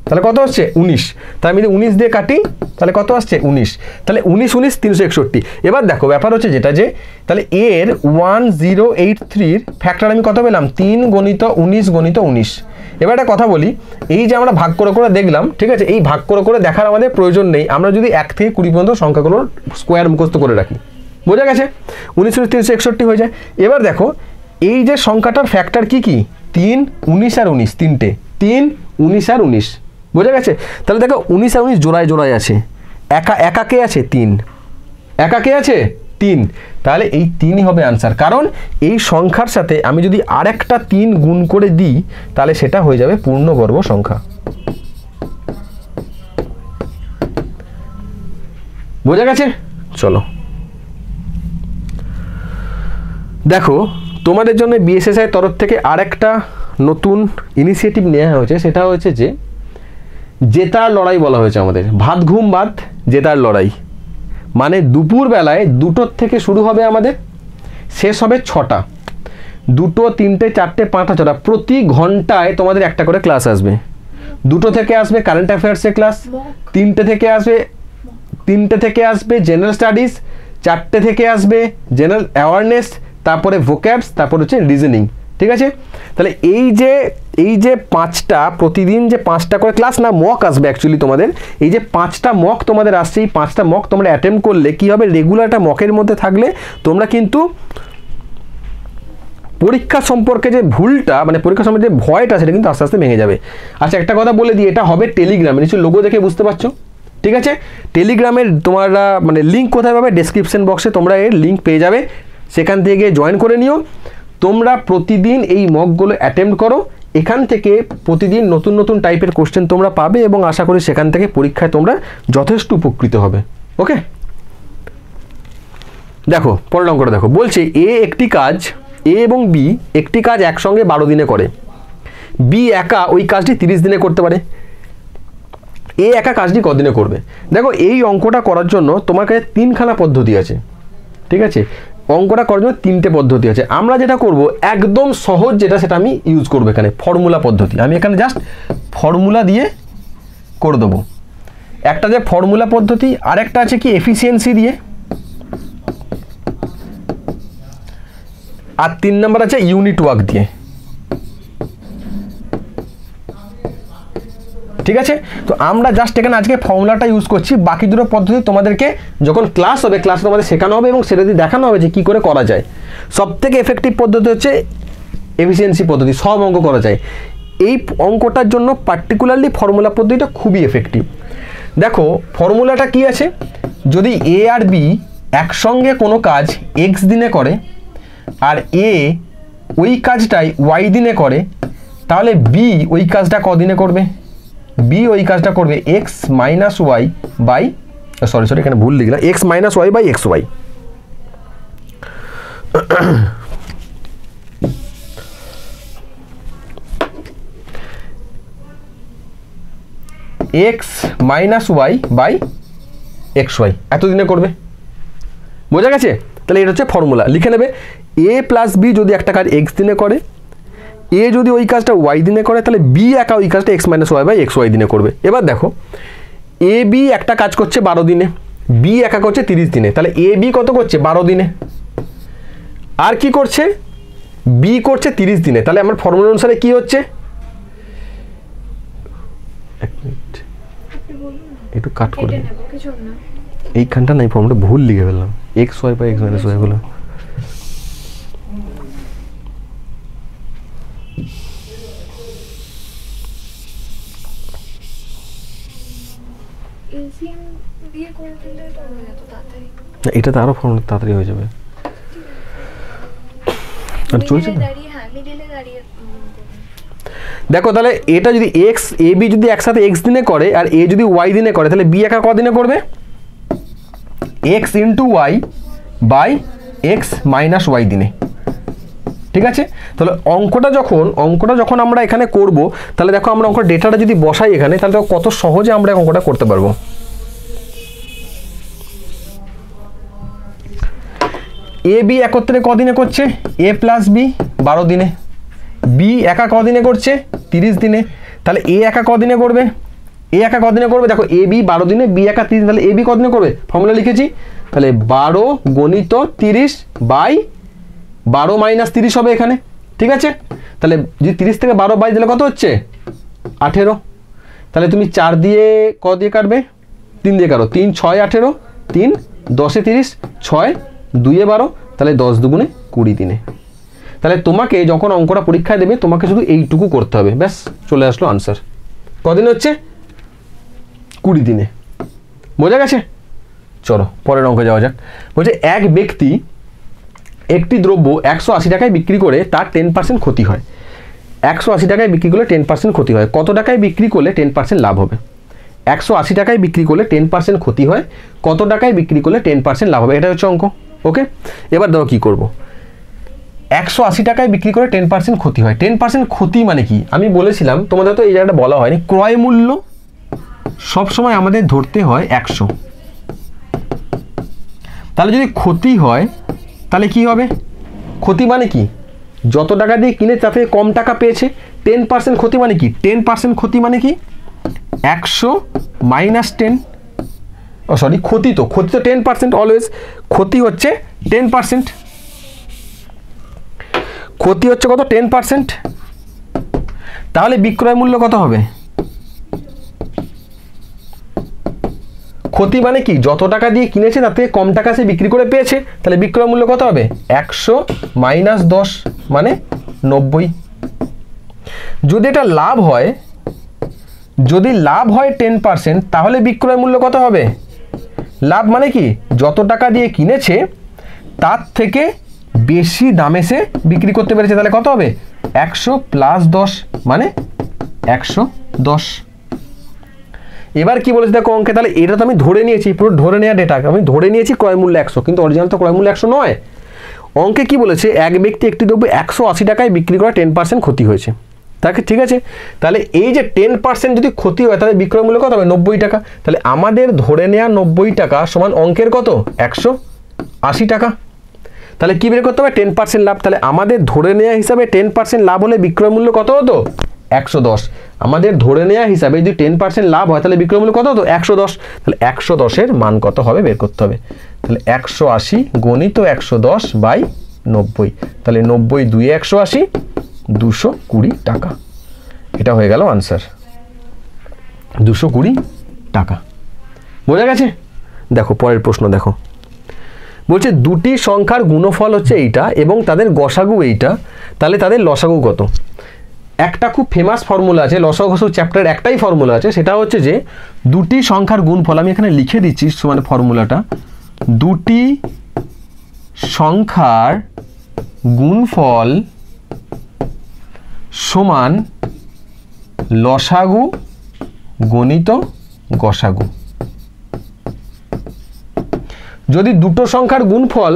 তাহলে কত হচ্ছে 19, তাই আমি যদি 19 দিয়ে কাটি তাহলে কত আসছে 19, তাহলে 19 19 361। এবার দেখো ব্যাপার হচ্ছে যেটা, যে তাহলে এর 1083 ফ্যাক্টর আমি কত পেলাম, 3 × 19 × 19। এবার একটা কথা বলি, এই যে আমরা ভাগ করে করে দেখলাম, ঠিক আছে, এই ভাগ করে করে দেখার আমাদের প্রয়োজন নেই, আমরা যদি 1 থেকে 20 পর্যন্ত সংখ্যাগুলোর স্কোয়ার মুখস্থ করে রাখি, বোঝা গেছে, 19 19 361 হয়ে যায়। এবার দেখো এই যে সংখ্যাটার ফ্যাক্টর কি কি, 3, 19 আর 19, তিনটে, 3, 19 আর 19, বোঝা গেছে। তাহলে দেখো 19 আর 19 জোড়ায় জোড়ায় আছে, একা একা কে আছে 3, একা কে আছে 3, তাহলে এই 3ই হবে আনসার, কারণ এই সংখ্যার সাথে আমি যদি আরেকটা 3 গুণ করে দিই তাহলে সেটা হয়ে যাবে পূর্ণবর্গ সংখ্যা, বোঝা গেছে। চলো দেখো তোমাদের জন্য বিএসএসআই তরফ থেকে আরেকটা নতুন ইনিশিয়েটিভ নেওয়া হয়েছে, সেটা হচ্ছে যে জেতার লড়াই বলা হয়েছে আমাদের, ভাত ঘুম বাদ জেতার লড়াই, মানে দুপুর বেলায় 2টোর থেকে শুরু হবে আমাদের, শেষ হবে 6টা, 2টো 3টে 4টে 5টা 6টা, প্রতি ঘন্টায় তোমাদের একটা করে ক্লাস আসবে। 2টো থেকে আসবে কারেন্ট অ্যাফেয়ার্সের ক্লাস, 3টে থেকে আসবে জেনারেল স্টাডিজ, 4টে থেকে আসবে জেনারেল অ্যাওয়ারনেস, তারপরে ভোক্যাবস, তারপর হচ্ছে রিজনিং, ঠিক আছে। তাহলে এই যে 5টা প্রতিদিন যে 5টা করে ক্লাস না মক আসবে, অ্যাকচুয়ালি তোমাদের এই যে 5টা মক তোমাদের আসছে, এই 5টা মক তোমরা অ্যাটেম্প করলে কি হবে, রেগুলারটা মকের মধ্যে থাকলে তোমরা কিন্তু পরীক্ষা সম্পর্কে যে ভুলটা, মানে পরীক্ষা সম্পর্কে যে ভয়টা, সেটা কিন্তু আস্তে আস্তে ভেঙে যাবে। আচ্ছা একটা কথা বলে দিই, এটা হবে টেলিগ্রামে, নিশ্চয়ই লোগো দেখে বুঝতে পারছো, ঠিক আছে। টেলিগ্রামের তোমরা মানে লিঙ্ক কোথায় পাবে, ডেসক্রিপশন বক্সে তোমরা এর লিঙ্ক পেয়ে যাবে, সেখান থেকে জয়েন করে নিও। তোমরা প্রতিদিন এই মকগুলো অ্যাটেম্প করো, এখান থেকে প্রতিদিন নতুন নতুন টাইপের কোশ্চেন তোমরা পাবে এবং আশা করি সেখান থেকে পরীক্ষায় তোমরা যথেষ্ট উপকৃত হবে। ওকে, দেখো পরের অঙ্কটা দেখো, বলছে এ একটি কাজ, এ এবং বি একটি কাজ একসঙ্গে 12 দিনে করে, বি একা ওই কাজটি 30 দিনে করতে পারে, এ একা কাজটি কদিনে করবে। দেখো এই অঙ্কটা করার জন্য তোমার কাছে 3খানা পদ্ধতি আছে, ঠিক আছে, অঙ্কটা করার জন্য 3টে পদ্ধতি আছে। আমরা যেটা করব একদম সহজ যেটা, সেটা আমি ইউজ করবো এখানে, ফর্মুলা পদ্ধতি। আমি এখানে জাস্ট ফর্মুলা দিয়ে করে দেবো, একটা যে ফর্মুলা পদ্ধতি, আর একটা আছে কি এফিসিয়েন্সি দিয়ে, আর 3 নম্বর আছে ইউনিট ওয়ার্ক দিয়ে, ঠিক আছে। তো আমরা জাস্ট এখানে আজকে ফর্মুলাটা ইউজ করছি, বাকি দুটো পদ্ধতি তোমাদেরকে যখন ক্লাস হবে, ক্লাসে তোমাদের শেখানো হবে এবং সেটা দিয়ে দেখানো হবে যে কী করে করা যায়। সবথেকে এফেক্টিভ পদ্ধতি হচ্ছে এফিসিয়েন্সি পদ্ধতি, সব অঙ্ক করা যায়। এই অঙ্কটার জন্য পার্টিকুলারলি ফর্মুলা পদ্ধতিটা খুবই এফেক্টিভ। দেখো ফর্মুলাটা কি আছে, যদি এ আর বি একসঙ্গে কোনো কাজ এক্স দিনে করে আর এ ওই কাজটাই ওয়াই দিনে করে, তাহলে বি ওই কাজটা কদিনে করবে, বি ওই কাজটা করবে x minus y by, sorry এখানে ভুল লিখলাম, x minus y by x y. X minus y by x y এতদিনে করবে, বোঝা গেছে। তাহলে এটা হচ্ছে ফর্মুলা, লিখে নেবে এ প্লাস বি যদি একটা কাজ এক্স দিনে করে, এ যদি ওই কাজটা ওয়াই দিনে করে তাহলে বি একা ওই কাজটা x minus y by x y দিনে করবে। এবার দেখো এ বি একটা কাজ করছে 12 দিনে, বি একা করছে 30 দিনে, তাহলে এ বি কত করছে 12 দিনে, আর কি করছে বি করছে 30 দিনে। তাহলে আমার ফর্মুলা অনুসারে কি হচ্ছে, এক মিনিট একটু কাট করে এইখানটা নাই, ফর্মুলাটা ভুল লিখে ফেললাম, x y by x minus y গুলো। এটা তো আরো ফর্মুলা তাড়াতাড়ি হয়ে যাবে। আর চলছে না, দেখো তাহলে এটা যদি এক্স এ বি যদি একসাথে এক্স দিনে করে আর এ যদি ওয়াই দিনে করে তাহলে বি একা কদিনে করবে, x into y by x minus y দিনে। ঠিক আছে, তাহলে অঙ্কটা যখন আমরা এখানে করব তাহলে দেখো আমরা অঙ্কের ডেটাটা যদি বসাই এখানে তাহলে কত সহজে আমরা অঙ্কটা করতে পারবো। এ বি একত্রে কদিনে করছে, এ প্লাস বি 12 দিনে, বি একা কদিনে করছে 30 দিনে, তাহলে এ একা কদিনে করবে, এ একা কদিনে করবে, দেখো এ বি 12 দিনে, বি একা 30, তাহলে এ বি কদিনে করবে, ফর্মুলা লিখেছি, তাহলে 12 গণিত 30 বাই 12 মাইনাস 30 হবে এখানে। ঠিক আছে, তাহলে যদি 30 থেকে 12 বাই দিলে কত হচ্ছে 18, তাহলে তুমি 4 দিয়ে ক দিয়ে কাটবে, 3 দিয়ে কাটো, 3 6 18, 3 10 30, 6 2 12, তাহলে 10 দুগুণে 20 দিনে। তাহলে তোমাকে যখন অঙ্কটা পরীক্ষায় দেবে তোমাকে শুধু এইটুকু করতে হবে, ব্যাস চলে আসলো আনসার। কদিন হচ্ছে 20 দিনে, বোঝা গেছে। চলো পরের অঙ্কে যাওয়া যাক। বলছে এক ব্যক্তি একটি দ্রব্য 180 টাকায় বিক্রি করে তার 10% ক্ষতি হয়, 180 টাকায় বিক্রি করলে 10% ক্ষতি হয়, কত টাকায় বিক্রি করলে 10% লাভ হবে। 180 টাকায় বিক্রি করলে 10% ক্ষতি হয়, কত টাকায় বিক্রি করলে 10% লাভ হবে, এটা হচ্ছে অঙ্ক। ওকে, এবার দেখো কী করবো। 180 টাকায় বিক্রি করে 10% ক্ষতি হয়, 10% ক্ষতি মানে কি আমি বলেছিলাম তোমাদের, তো এই জায়গাটা বলা হয়নি, ক্রয় মূল্য সবসময় আমাদের ধরতে হয় 100, তাহলে যদি ক্ষতি হয় তাহলে কি হবে, ক্ষতি মানে কি যত টাকা দিয়ে কিনে তাতে কম টাকা পেয়েছে, 10% ক্ষতি মানে কি, 10% ক্ষতি মানে কি 100 মাইনাস 10, ও সরি ক্ষতি তো 10% অলওয়েজ, ক্ষতি হচ্ছে 10%, ক্ষতি হচ্ছে কত 10%, তাহলে বিক্রয় মূল্য কত হবে, ক্ষতি মানে কি যত টাকা দিয়ে কিনেছে তাতে কম টাকা সে বিক্রি করে পেয়েছে, তাহলে বিক্রয় মূল্য কত হবে 100 মাইনাস 10 মানে 90। যদি এটা লাভ হয়, যদি লাভ হয় 10% তাহলে বিক্রয় মূল্য কত হবে, লাভ মানে কি যত টাকা দিয়ে কিনেছে তার থেকে বেশি দামে সে বিক্রি করতে পেরেছে, তাহলে কত হবে 100 প্লাস 10 মানে 110। এবার কি বলেছে দেখো অঙ্কে, তাহলে এটা তো আমি ধরে নিয়েছি, পুরো ধরে নেওয়া ডেটা আমি ধরে নিয়েছি ক্রয় মূল্য 100, কিন্তু অরিজিনাল তো ক্রয় মূল্য 100 নয়। অঙ্কে কি বলেছে এক ব্যক্তি একটি দ্রব্য 180 টাকায় বিক্রি করে 10% ক্ষতি হয়েছে, তাকে ঠিক আছে, তাহলে এই যে 10% যদি ক্ষতি হয় তাহলে বিক্রয় মূল্য কত হবে 90 টাকা, তাহলে আমাদের ধরে নেওয়া 90 টাকা সমান অঙ্কের কত 180 টাকা, তাহলে কি বের করতে হবে 10% লাভ, তাহলে আমাদের ধরে নেওয়া হিসাবে 10% লাভ হলে বিক্রয় মূল্য কত হতো 110, আমাদের ধরে নেওয়া হিসাবে যদি 10% লাভ হয় তাহলে বিক্রয় মূল্য কত হতো 110, তাহলে 110-এর মান কত হবে বের করতে হবে, তাহলে 180 গণিত 110 বাই 90, তাহলে 90 2 180 220 টাকা, এটা হয়ে গেল আনসার 220 টাকা। বোঝা গেছে। দেখো পরের প্রশ্ন দেখো, বলছে দুটি সংখ্যার গুণফল হচ্ছে এইটা এবং তাদের গসাগু এইটা, তাহলে তাদের লসাগু কত। একটা খুব ফেমাস ফর্মুলা আছে লসাগু গসাগু চ্যাপ্টারের, একটাই ফর্মুলা আছে, সেটা হচ্ছে যে দুটি সংখ্যার গুণফল, আমি এখানে লিখে দিচ্ছি মানে ফর্মুলাটা, দুটি সংখ্যার গুণফল সমান লসাগু গণিত গসাগু। যদি দুটো সংখ্যার গুণফল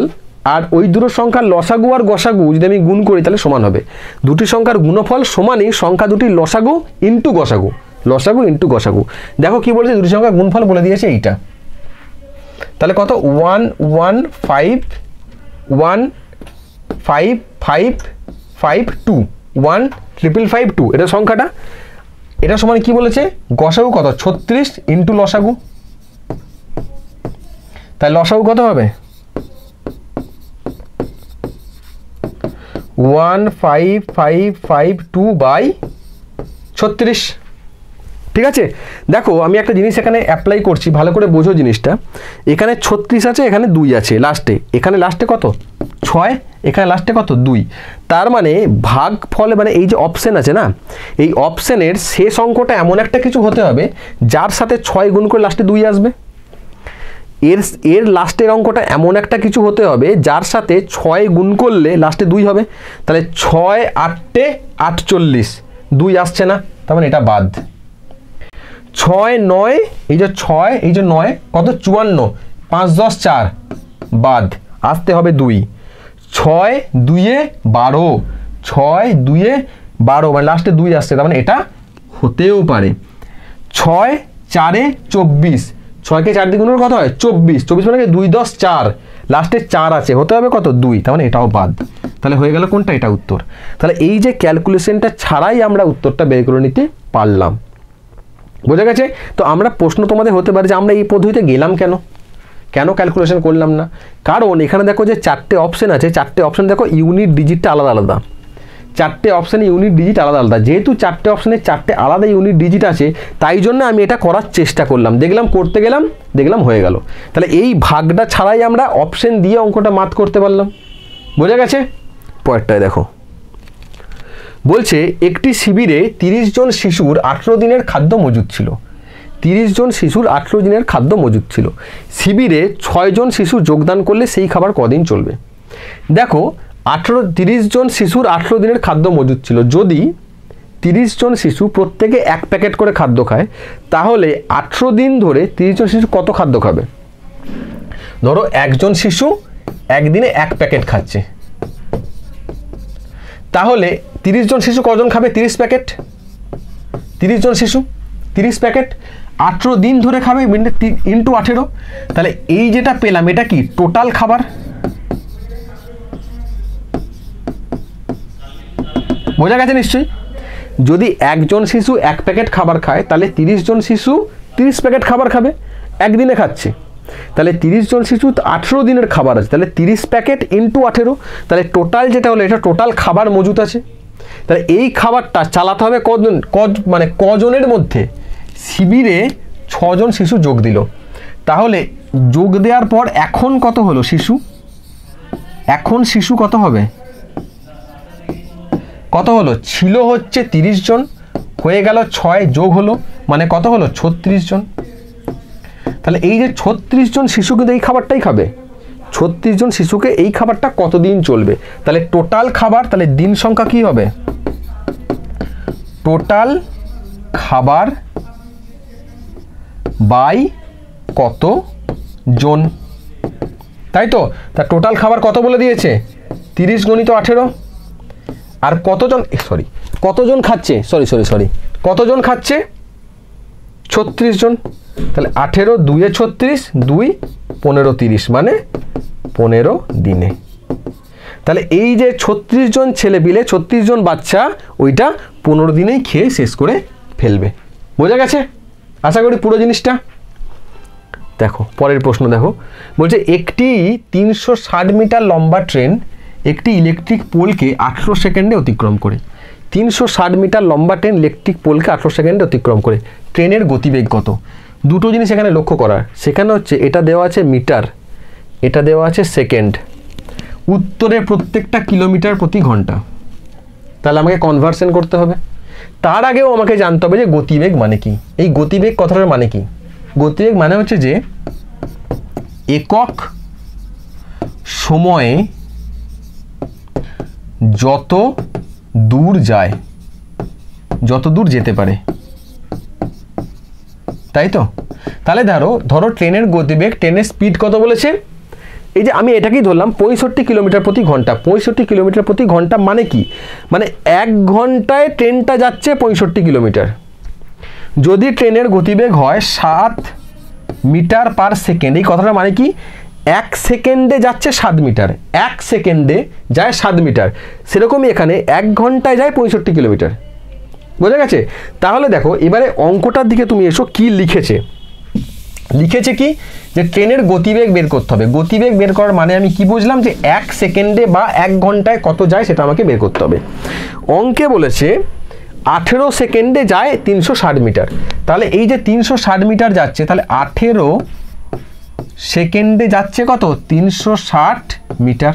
আর ওই দুটো সংখ্যার লসাগু আর গসাগু যদি আমি গুণ করি তাহলে সমান হবে, দুটি সংখ্যার গুণফল সমানই সংখ্যা দুটির লসাগু ইন্টু গসাগু, লসাগু ইন্টু গসাগু। দেখো কি বলেছে, দুটি সংখ্যার গুণফল বলে দিয়েছে এইটা, তাহলে কত 1 1 5 1 5 5 5 2, 1,552 এটা সংখ্যাটা, এটা সমান কি বলেছে গসাগু কত 36 ইন্টু লসাগু, তাই লসাগু কত হবে 1,552/36। ঠিক আছে, দেখো আমি একটা জিনিস এখানে অ্যাপ্লাই করছি, ভালো করে বোঝো জিনিসটা। এখানে 36 আছে, এখানে 2 আছে লাস্টে, এখানে লাস্টে কত 6, এখানে লাস্টে কত 2, তার মানে ভাগ ফলে মানে এই যে অপশন আছে না, এই অপশনের শেষ অঙ্কটা এমন একটা কিছু হতে হবে যার সাথে 6 গুণ করে লাস্টে 2 আসবে, এর লাস্টের অঙ্কটা এমন একটা কিছু হতে হবে যার সাথে 6 গুণ করলে লাস্টে 2 হবে, তাহলে 6 8 48, 2 আসছে না, তার মানে এটা বাদ। 6 9 এই যে 6 এই যে 9 কত 54, 5 10 4 বাদ, আসতে হবে 2, 6 2 12, 6 2 12 মানে লাস্টে 2 আসছে, তার মানে এটা হতেও পারে। 6 4 24, 6 কে 4 দিয়ে গুণ করলে কত হয় 24, 24 মানে 2 10 4, লাস্টে 4 আছে, হতে হবে কত 2, তার মানে এটাও বাদ। তাহলে হয়ে গেল কোনটা, এটা উত্তর। তাহলে এই যে ক্যালকুলেশনটা ছাড়াই আমরা উত্তরটা বের করে নিতে পারলাম, বোঝা গেছে? তো আমরা প্রশ্ন তোমাদের হতে পারে যে আমরা এই পদ্ধতিতে গেলাম কেন ক্যালকুলেশন করলাম না, কারণ এখানে দেখো যে 4টে অপশন আছে, 4টে অপশন দেখো ইউনিট ডিজিটটা আলাদা আলাদা, 4টে অপশানে ইউনিট ডিজিট আলাদা আলাদা, যেহেতু 4টে অপশানে 4টে আলাদা ইউনিট ডিজিট আছে তাই জন্য আমি এটা করার চেষ্টা করলাম, দেখলাম করতে গেলাম, দেখলাম হয়ে গেল। তাহলে এই ভাগটা ছাড়াই আমরা অপশন দিয়ে অঙ্কটা মাত করতে পারলাম, বোঝা গেছে? পরেরটায় দেখো, বলছে একটি শিবিরে 30 জন শিশুর 18 দিনের খাদ্য মজুদ ছিল, 30 জন শিশুর 18 দিনের খাদ্য মজুদ ছিল, শিবিরে 6 জন শিশু যোগদান করলে সেই খাবার কদিন চলবে? দেখো 30 জন শিশুর 18 দিনের খাদ্য মজুদ ছিল, যদি 30 জন শিশু প্রত্যেকে 1 প্যাকেট করে খাদ্য খায় তাহলে 18 দিন ধরে 30 জন শিশু কত খাদ্য খাবে? ধরো একজন শিশু একদিনে 1 প্যাকেট খাচ্ছে, তাহলে 30 জন শিশু কজন খাবে 30 প্যাকেট, 30 জন শিশু 30 প্যাকেট 18 দিন ধরে খাবে ইন্টু 18, তাহলে এই যেটা পেলাম এটা কি টোটাল খাবার, বোঝা গেছে নিশ্চয়ই? যদি একজন শিশু 1 প্যাকেট খাবার খায় তাহলে 30 জন শিশু 30 প্যাকেট খাবার খাবে, একদিনে খাচ্ছে, তাহলে 30 জন শিশু 18 দিনের খাবার আছে, তাহলে 30 প্যাকেট ইন্টু 18, তাহলে টোটাল যেটা হলো এটা টোটাল খাবার মজুদ আছে। তাহলে এই খাবারটা চালাতে হবে কজনের মধ্যে? শিবিরে 6 জন শিশু যোগ দিল, তাহলে যোগ দেওয়ার পর এখন কত হলো শিশু, এখন শিশু কত হবে, কত হলো, ছিল হচ্ছে 30 জন, হয়ে গেল 6 যোগ হলো মানে কত হলো 36 জন। তাহলে এই যে 36 জন শিশু কিন্তু এই খাবারটাই খাবে, 36 জন শিশুকে এই খাবারটা কতদিন চলবে, তাহলে টোটাল খাবার, তাহলে দিন সংখ্যা কি হবে, টোটাল খাবার বাই কত জন, তাই তো? তা টোটাল খাবার কত বলে দিয়েছে 30 গুণিত 18, আর কতজন কতজন খাচ্ছে কতজন খাচ্ছে 36 জন, তাহলে 18 2 এ 36 2 15 30 মানে 15 দিনে। তাহলে এই যে 36 জন ছেলে পিলে 36 জন বাচ্চা ওইটা 15 দিনেই খেয়ে শেষ করে ফেলবে, বোঝা গেছে? আশা করি পুরো জিনিসটা। দেখো পরের প্রশ্ন দেখো, বলছে একটি 360 মিটার লম্বা ট্রেন একটি ইলেকট্রিক পোলকে 18 সেকেন্ডে অতিক্রম করে, 360 মিটার লম্বা ট্রেন ইলেকট্রিক পোলকে 18 সেকেন্ডে অতিক্রম করে, ট্রেনের গতিবেগ কত? দুটো জিনিস এখানে লক্ষ্য করার, সেখানে হচ্ছে এটা দেওয়া আছে মিটার, এটা দেওয়া আছে সেকেন্ড, উত্তরে প্রত্যেকটা কিলোমিটার প্রতি ঘন্টা, তাহলে আমাকে কনভার্সন করতে হবে। তার আগেও আমাকে জানতে হবে যে গতিবেগ মানে কি। এই গতিবেগ কথাটার মানে কি? গতিবেগ মানে হচ্ছে যে একক সময়ে যত দূর যায়, যত দূর যেতে পারে, তাই তো? তাহলে ধরো ট্রেনের গতিবেগ, ট্রেনের স্পিড কত বলেছে, এই যে আমি এটাকেই ধরলাম 65 কিলোমিটার প্রতি ঘন্টা, 65 কিলোমিটার প্রতি ঘন্টা মানে কি, মানে 1 ঘন্টায় ট্রেনটা যাচ্ছে 65 কিলোমিটার। যদি ট্রেনের গতিবেগ হয় 7 মিটার পার সেকেন্ড, এই কথাটা মানে কি 1 সেকেন্ডে যাচ্ছে 7 মিটার, 1 সেকেন্ডে যায় 7 মিটার, সেরকমই এখানে 1 ঘন্টায় যায় 65 কিলোমিটার। বোঝা গেছে? তাহলে দেখো এবারে অঙ্কটার দিকে তুমি এসো, কি লিখেছে। লিখেছে কি, যে ট্রেনের গতিবেগ বের করতে হবে। গতিবেগ বের করার মানে আমি কি বুঝলাম, যে 1 সেকেন্ডে বা 1 ঘন্টায় কত যায় সেটা আমাকে বের করতে হবে। অঙ্কে বলেছে 18 সেকেন্ডে যায় 360 মিটার। তাহলে এই যে 360 মিটার যাচ্ছে, তাহলে 18 সেকেন্ডে যাচ্ছে কত, 360 মিটার।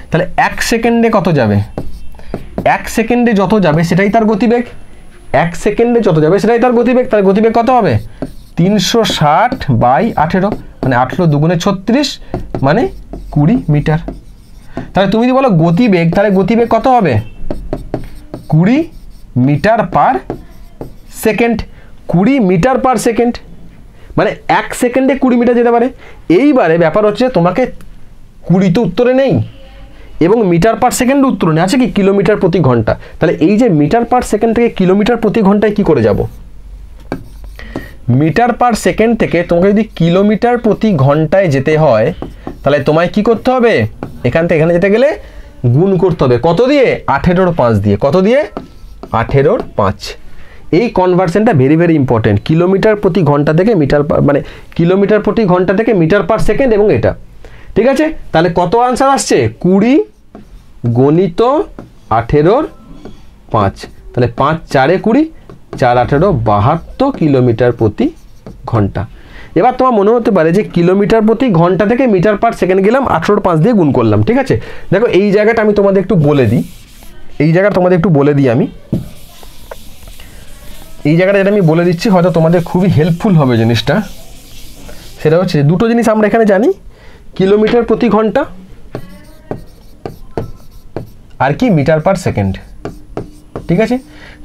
তাহলে 1 সেকেন্ডে কত যাবে, 1 সেকেন্ডে যত যাবে সেটাই তার গতিবেগ। 1 সেকেন্ডে যত যাবে সেটাই তার গতিবেগ। তার গতিবেগ কত হবে, 360/18, মানে 18 দুগুণে 36, মানে 20 মিটার। তাহলে তুমি যদি বলো গতিবেগ, তাহলে গতিবেগ কত হবে, 20 metre per second. 20 metre per second, মানে 1 সেকেন্ডে 20 মিটার যেতে পারে। এইবারে ব্যাপার হচ্ছে তোমাকে 20 তো উত্তরে নেই, এবং মিটার পার সেকেন্ড উত্তরে নেই, আছে কি কিলোমিটার প্রতি ঘন্টা। তাহলে এই যে মিটার পার সেকেন্ড থেকে কিলোমিটার প্রতি ঘন্টায় কি করে যাব, মিটার পার সেকেন্ড থেকে তোমাকে যদি কিলোমিটার প্রতি ঘন্টায় যেতে হয়, তাহলে তোমায় কি করতে হবে, এখান থেকে এখানে যেতে গেলে গুণ করতে হবে। কত দিয়ে, 18 × 5 দিয়ে। কত দিয়ে, 18 × 5। এই কনভার্সনটা ভেরি ভেরি ইম্পর্টেন্ট। কিলোমিটার প্রতি ঘন্টা থেকে মিটার, মানে কিলোমিটার প্রতি ঘন্টা থেকে মিটার পার সেকেন্ড, এবং এটা ঠিক আছে। তাহলে কত আনসার আসছে, 20 গণিত 18 × 5। তাহলে 5 4 20, 4 18 72 কিলোমিটার প্রতি ঘন্টা। এবার তোমার মনে হতে পারে যে কিলোমিটার প্রতি ঘন্টা থেকে মিটার পার সেকেন্ড গেলাম, 18 × 5 দিয়ে গুণ করলাম। ঠিক আছে, দেখো এই জায়গাটা আমি তোমাদের একটু বলে দিই, এই জায়গাটা তোমাদের একটু বলে দিই আমি। এই জায়গাটা যেটা আমি বলে দিচ্ছি হয়তো তোমাদের খুবই হেল্পফুল হবে জিনিসটা। সেটা হচ্ছে দুটো জিনিস আমরা এখানে জানি, কিলোমিটার প্রতি ঘন্টা আর কি মিটার পার সেকেন্ড। ঠিক আছে,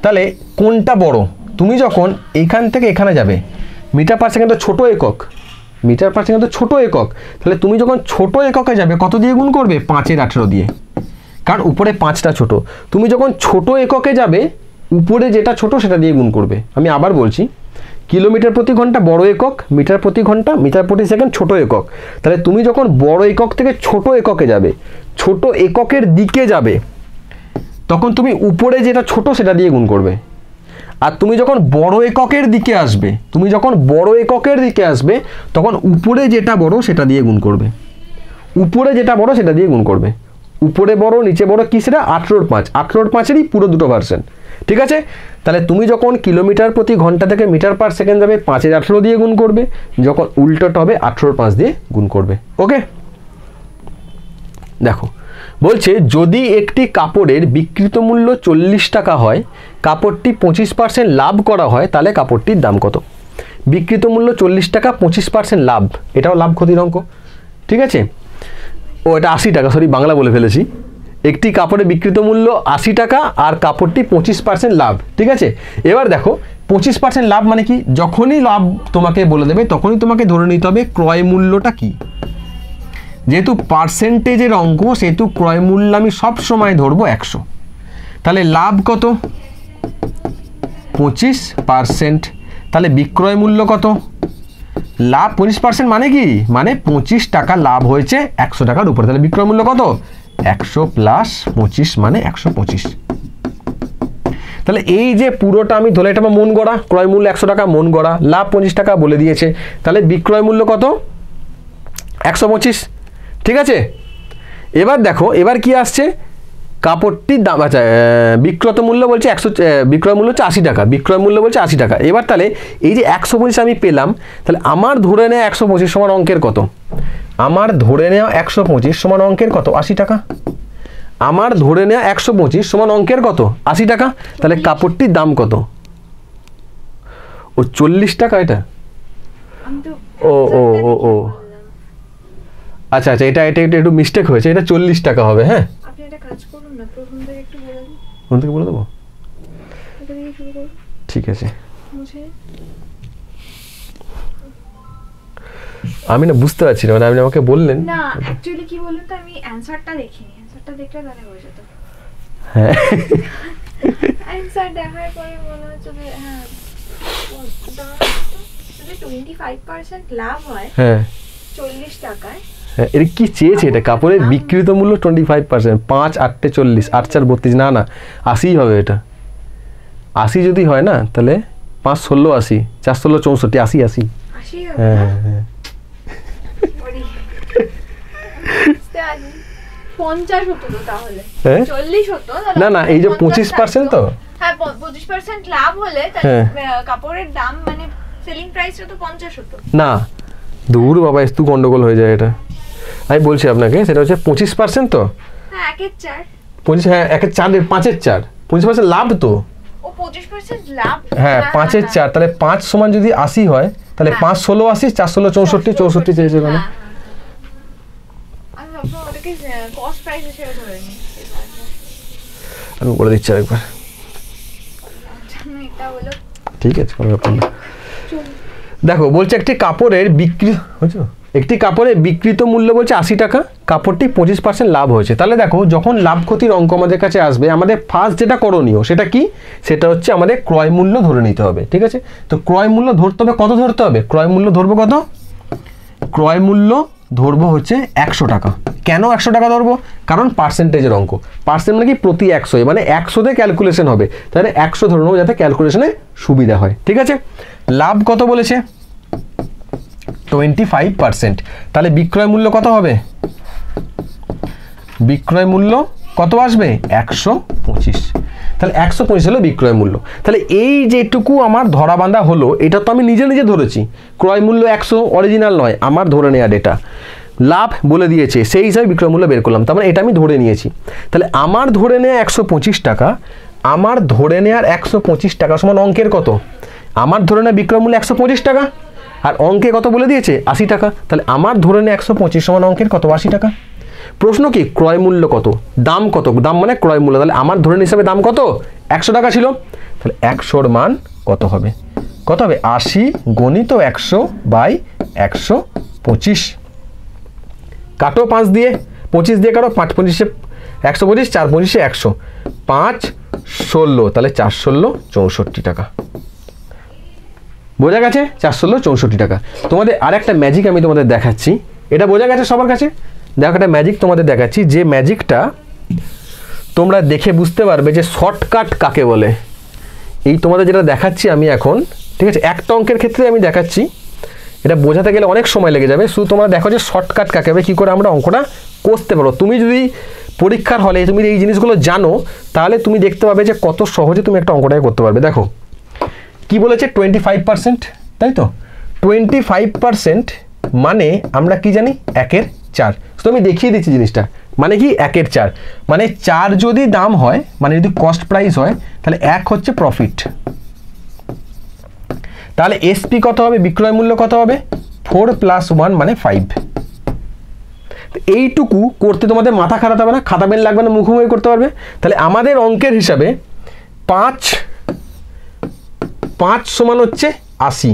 তাহলে কোনটা বড়, তুমি যখন এইখান থেকে এখানে যাবে, মিটার পার সেকেন্ড তো ছোট একক, মিটার পার সেকেন্ড তো ছোট একক, তাহলে তুমি যখন ছোট এককে যাবে কত দিয়ে গুণ করবে, 5 × 18 দিয়ে, কারণ উপরে 5টা ছোট। তুমি যখন ছোট এককে যাবে, উপরে যেটা ছোট সেটা দিয়ে গুণ করবে। আমি আবার বলছি, কিলোমিটার প্রতি ঘন্টা বড় একক, মিটার প্রতি ঘন্টা, মিটার প্রতি সেকেন্ড ছোট একক। তাহলে তুমি যখন বড় একক থেকে ছোট এককে যাবে, ছোট এককের দিকে যাবে, তখন তুমি উপরে যেটা ছোট সেটা দিয়ে গুণ করবে। আর তুমি যখন বড় এককের দিকে আসবে, তুমি যখন বড় এককের দিকে আসবে, তখন উপরে যেটা বড় সেটা দিয়ে গুণ করবে। উপরে যেটা বড় সেটা দিয়ে গুণ করবে। উপরে বড় নিচে বড় কি সেটা, 18 × 5। 18 × 5-এরই পুরো দুটো ভার্সন। ঠিক আছে, তাহলে তুমি যখন কিলোমিটার প্রতি ঘন্টা থেকে মিটার পার সেকেন্ড যাবে, 5 × 18 দিয়ে গুণ করবে। যখন উল্টোটা হবে 18 × 5 দিয়ে গুণ করবে। ওকে, দেখো বলছে যদি একটি কাপড়ের বিক্রিত মূল্য 40 টাকা হয়, কাপড়টি 25% লাভ করা হয়, তাহলে কাপড়টির দাম কত। বিক্রিত মূল্য 40 টাকা, 25% লাভ, এটাও লাভ ক্ষতির অঙ্ক। ঠিক আছে, ও এটা 80 টাকা, সরি বাংলা বলে ফেলেছি। একটি কাপড়ের বিক্রিত মূল্য 80 টাকা আর কাপড়টি 25% লাভ। ঠিক আছে, এবার দেখো 25% লাভ মানে কি, যখনই লাভ তোমাকে বলে দেবে তখনই তোমাকে ধরে নিতে হবে ক্রয় মূল্যটা কি। যেহেতু পার্সেন্টেজের অঙ্ক, সেহেতু ক্রয় মূল্য আমি সব সময় ধরবো 100। তাহলে লাভ কত, 25%। তাহলে বিক্রয় মূল্য কত, লাভ 25% মানে কি, মানে 25 টাকা লাভ হয়েছে 100 টাকার উপরে। তাহলে বিক্রয় মূল্য কত, 100 + 25 মানে 125। তাহলে এই যে পুরোটা আমি ধরে, এটা আমার মন গড়া, ক্রয় মূল্য 100 টাকা মন গড়া, লাভ 25 টাকা বলে দিয়েছে। তাহলে বিক্রয় মূল্য কত, 125। ঠিক আছে, এবার দেখো এবার কি আসছে, কাপড়টির দাম, আচ্ছা বিক্রত মূল্য বলছে 100, বিক্রয় মূল্য হচ্ছে 80 টাকা, বিক্রয় মূল্য বলছে 80 টাকা। এবার তাহলে এই যে 125 আমি পেলাম, তাহলে আমার ধরে নেওয়া 125 সমান অঙ্কের কত, আমার ধরে নেওয়া 125 সমান অঙ্কের কত, 80 টাকা। আমার ধরে নেওয়া 125 সমান অঙ্কের কত, 80 টাকা। তাহলে কাপড়টির দাম কত, ও 40 টাকা। এটা ও ও ও ও আচ্ছা আচ্ছা, এটা এটা একটু মিস্টেক হয়েছে, এটা 40 টাকা হবে। হ্যাঁ, আপনি একটা কাজ করুন না, প্রথম থেকে একটু বলে দিন। প্রথম থেকে বলে দেবো, এটা দিয়ে শুরু করুন। ঠিক আছে। মুঝে আমি না বুঝতে পারছি না, মানে আপনি আমাকে বললেন না, অ্যাকচুয়ালি কি বলুন তো, আমি অ্যানসারটা দেখিনি, অ্যানসারটা দেখলে তাহলে হয়ে যেত। হ্যাঁ, অ্যানসার দেখার পরে মনে হচ্ছে যে হ্যাঁ, যদি 25% লাভ হয়, হ্যাঁ, 40 টাকায়। হ্যাঁ, এটা কি চেয়েছে? এটা কাপড়ের বিক্রিত মূল্য 25%, 5 8 40, 8 4 32, না না 80 হবে এটা। 80 যদি হয় না তাহলে 5 16 80, 4 16 64, 80 80। 80 হবে। হ্যাঁ হ্যাঁ হ্যাঁ। ওরে। 50 হতো তো তাহলে। হ্যাঁ? 40 হতো। না না, এই যে 25% তো। হ্যাঁ, 25% লাভ হলে হ্যাঁ। তাহলে কাপড়ের দাম মানে সেলিং প্রাইসটা তো 50 হতো। না, দূর বাবা, একটু গন্ডগোল হয়ে যায় এটা। আমি বলছি আপনাকে, সেটা হচ্ছে 25% তো। হ্যাঁ, 1 এর 4। 25, হ্যাঁ 1 এর 4, 5 এর 4, 25% লাভ তো। ও 25% লাভ। হ্যাঁ 5 এর 4, তাহলে 5 সমান যদি 80 হয় তাহলে 5 16 80, 4 16 64, 64 চেয়েছে মানে। আমি ভাবলাম ওটাকে কস্ট প্রাইস হিসেবে ধরে নিই। আমি বলে দিচ্ছি আরেকবার। এটা হলো ঠিক আছে, কোনো ব্যাপার না। দেখো বলছে একটি কাপড়ের বিক্রি, বুঝছো, একটি কাপড়ের বিক্রিত মূল্য বলছে 80 টাকা, কাপড়টি 25% লাভ হয়েছে। তাহলে দেখো যখন লাভ ক্ষতির অঙ্ক আমাদের কাছে আসবে, আমাদের ফার্স্ট যেটা করণীয় সেটা কি? সেটা হচ্ছে আমাদের ক্রয় মূল্য ধরে নিতে হবে। ঠিক আছে, তো ক্রয় মূল্য ধরতে হবে, কত ধরতে হবে? ক্রয় মূল্য ধরবো কত? ক্রয় মূল্য ধরবো হচ্ছে 100 টাকা। কেন 100 টাকা ধরবো? কারণ পার্সেন্টেজের অঙ্ক। পার্সেন্ট মানে কি? প্রতি 100, মানে 100তে ক্যালকুলেশন হবে, তাহলে 100 ধরে নেবো যাতে ক্যালকুলেশনে সুবিধা হয়। ঠিক আছে, লাভ কত বলেছে? 25%। তাহলে বিক্রয় মূল্য কত হবে? বিক্রয় মূল্য কত আসবে? 125। তাহলে 125 হলো বিক্রয় মূল্য। তাহলে এই যেটুকু আমার ধরা বাঁধা হলো, এটা তো আমি নিজে নিজে ধরেছি। ক্রয় মূল্য 100, অরিজিনাল নয়, আমার ধরে নেওয়া ডেটা। লাভ বলে দিয়েছে, সেই হিসাবে বিক্রয় মূল্য বের করলাম, তার মানে এটা আমি ধরে নিয়েছি। তাহলে আমার ধরে নেওয়া 125 টাকা, আমার ধরে নেওয়ার 125 টাকা সমান অঙ্কের কত? আমার ধরে নেওয়া বিক্রয় মূল্য 125 টাকা, আর অঙ্কে কত বলে দিয়েছে? 80 টাকা। তাহলে আমার ধরে নেওয়া 125 সমান অঙ্কের কত? 80 টাকা। প্রশ্ন কি? ক্রয় মূল্য কত, দাম কত? দাম মানে ক্রয় মূল্য। তাহলে আমার ধরে হিসাবে দাম কত? 100 টাকা ছিল, তাহলে 100-র মান কত হবে? কত হবে? 80 গণিত 100 বাই 125। কাটো 5 দিয়ে, 25 দিয়ে কাটো, 5 25 125, 4 25 100, 5 16, তাহলে 4 16 64 টাকা। বোঝা গেছে? 4 16 64 টাকা। তোমাদের আর একটা ম্যাজিক আমি তোমাদের দেখাচ্ছি, এটা বোঝা গেছে সবার কাছে? দেখো একটা ম্যাজিক তোমাদের দেখাচ্ছি, যে ম্যাজিকটা তোমরা দেখে বুঝতে পারবে যে শর্টকাট কাকে বলে। এই তোমাদের যেটা দেখাচ্ছি আমি এখন, ঠিক আছে, একটা অঙ্কের ক্ষেত্রে আমি দেখাচ্ছি, এটা বোঝাতে গেলে অনেক সময় লেগে যাবে। শুধু তোমরা দেখো যে শর্টকাট কাকে হবে, কী করে আমরা অঙ্কটা করতে পারো। তুমি যদি পরীক্ষার হলে তুমি এই জিনিসগুলো জানো, তাহলে তুমি দেখতে পাবে যে কত সহজে তুমি একটা অঙ্কটাকে করতে পারবে। দেখো কি বলেছে? 25%, তাই তো? 25% মানে আমরা কি জানি? 1 এর 4। তো আমি দেখিয়ে দিচ্ছি জিনিসটা, মানে কি? 1 এর 4 মানে 4 যদি দাম হয়, মানে যদি কস্ট প্রাইস হয়, তাহলে 1 হচ্ছে প্রফিট। তাহলে এসপি কত হবে? বিক্রয় মূল্য কত হবে? 4 + 1 মানে 5। এইটুকু করতে তোমাদের মাথা খারাপ হবে না, খাতা পেন লাগবে না, মুখোমুখি করতে পারবে। তাহলে আমাদের অঙ্কের হিসাবে 5 সমান হচ্ছে 80,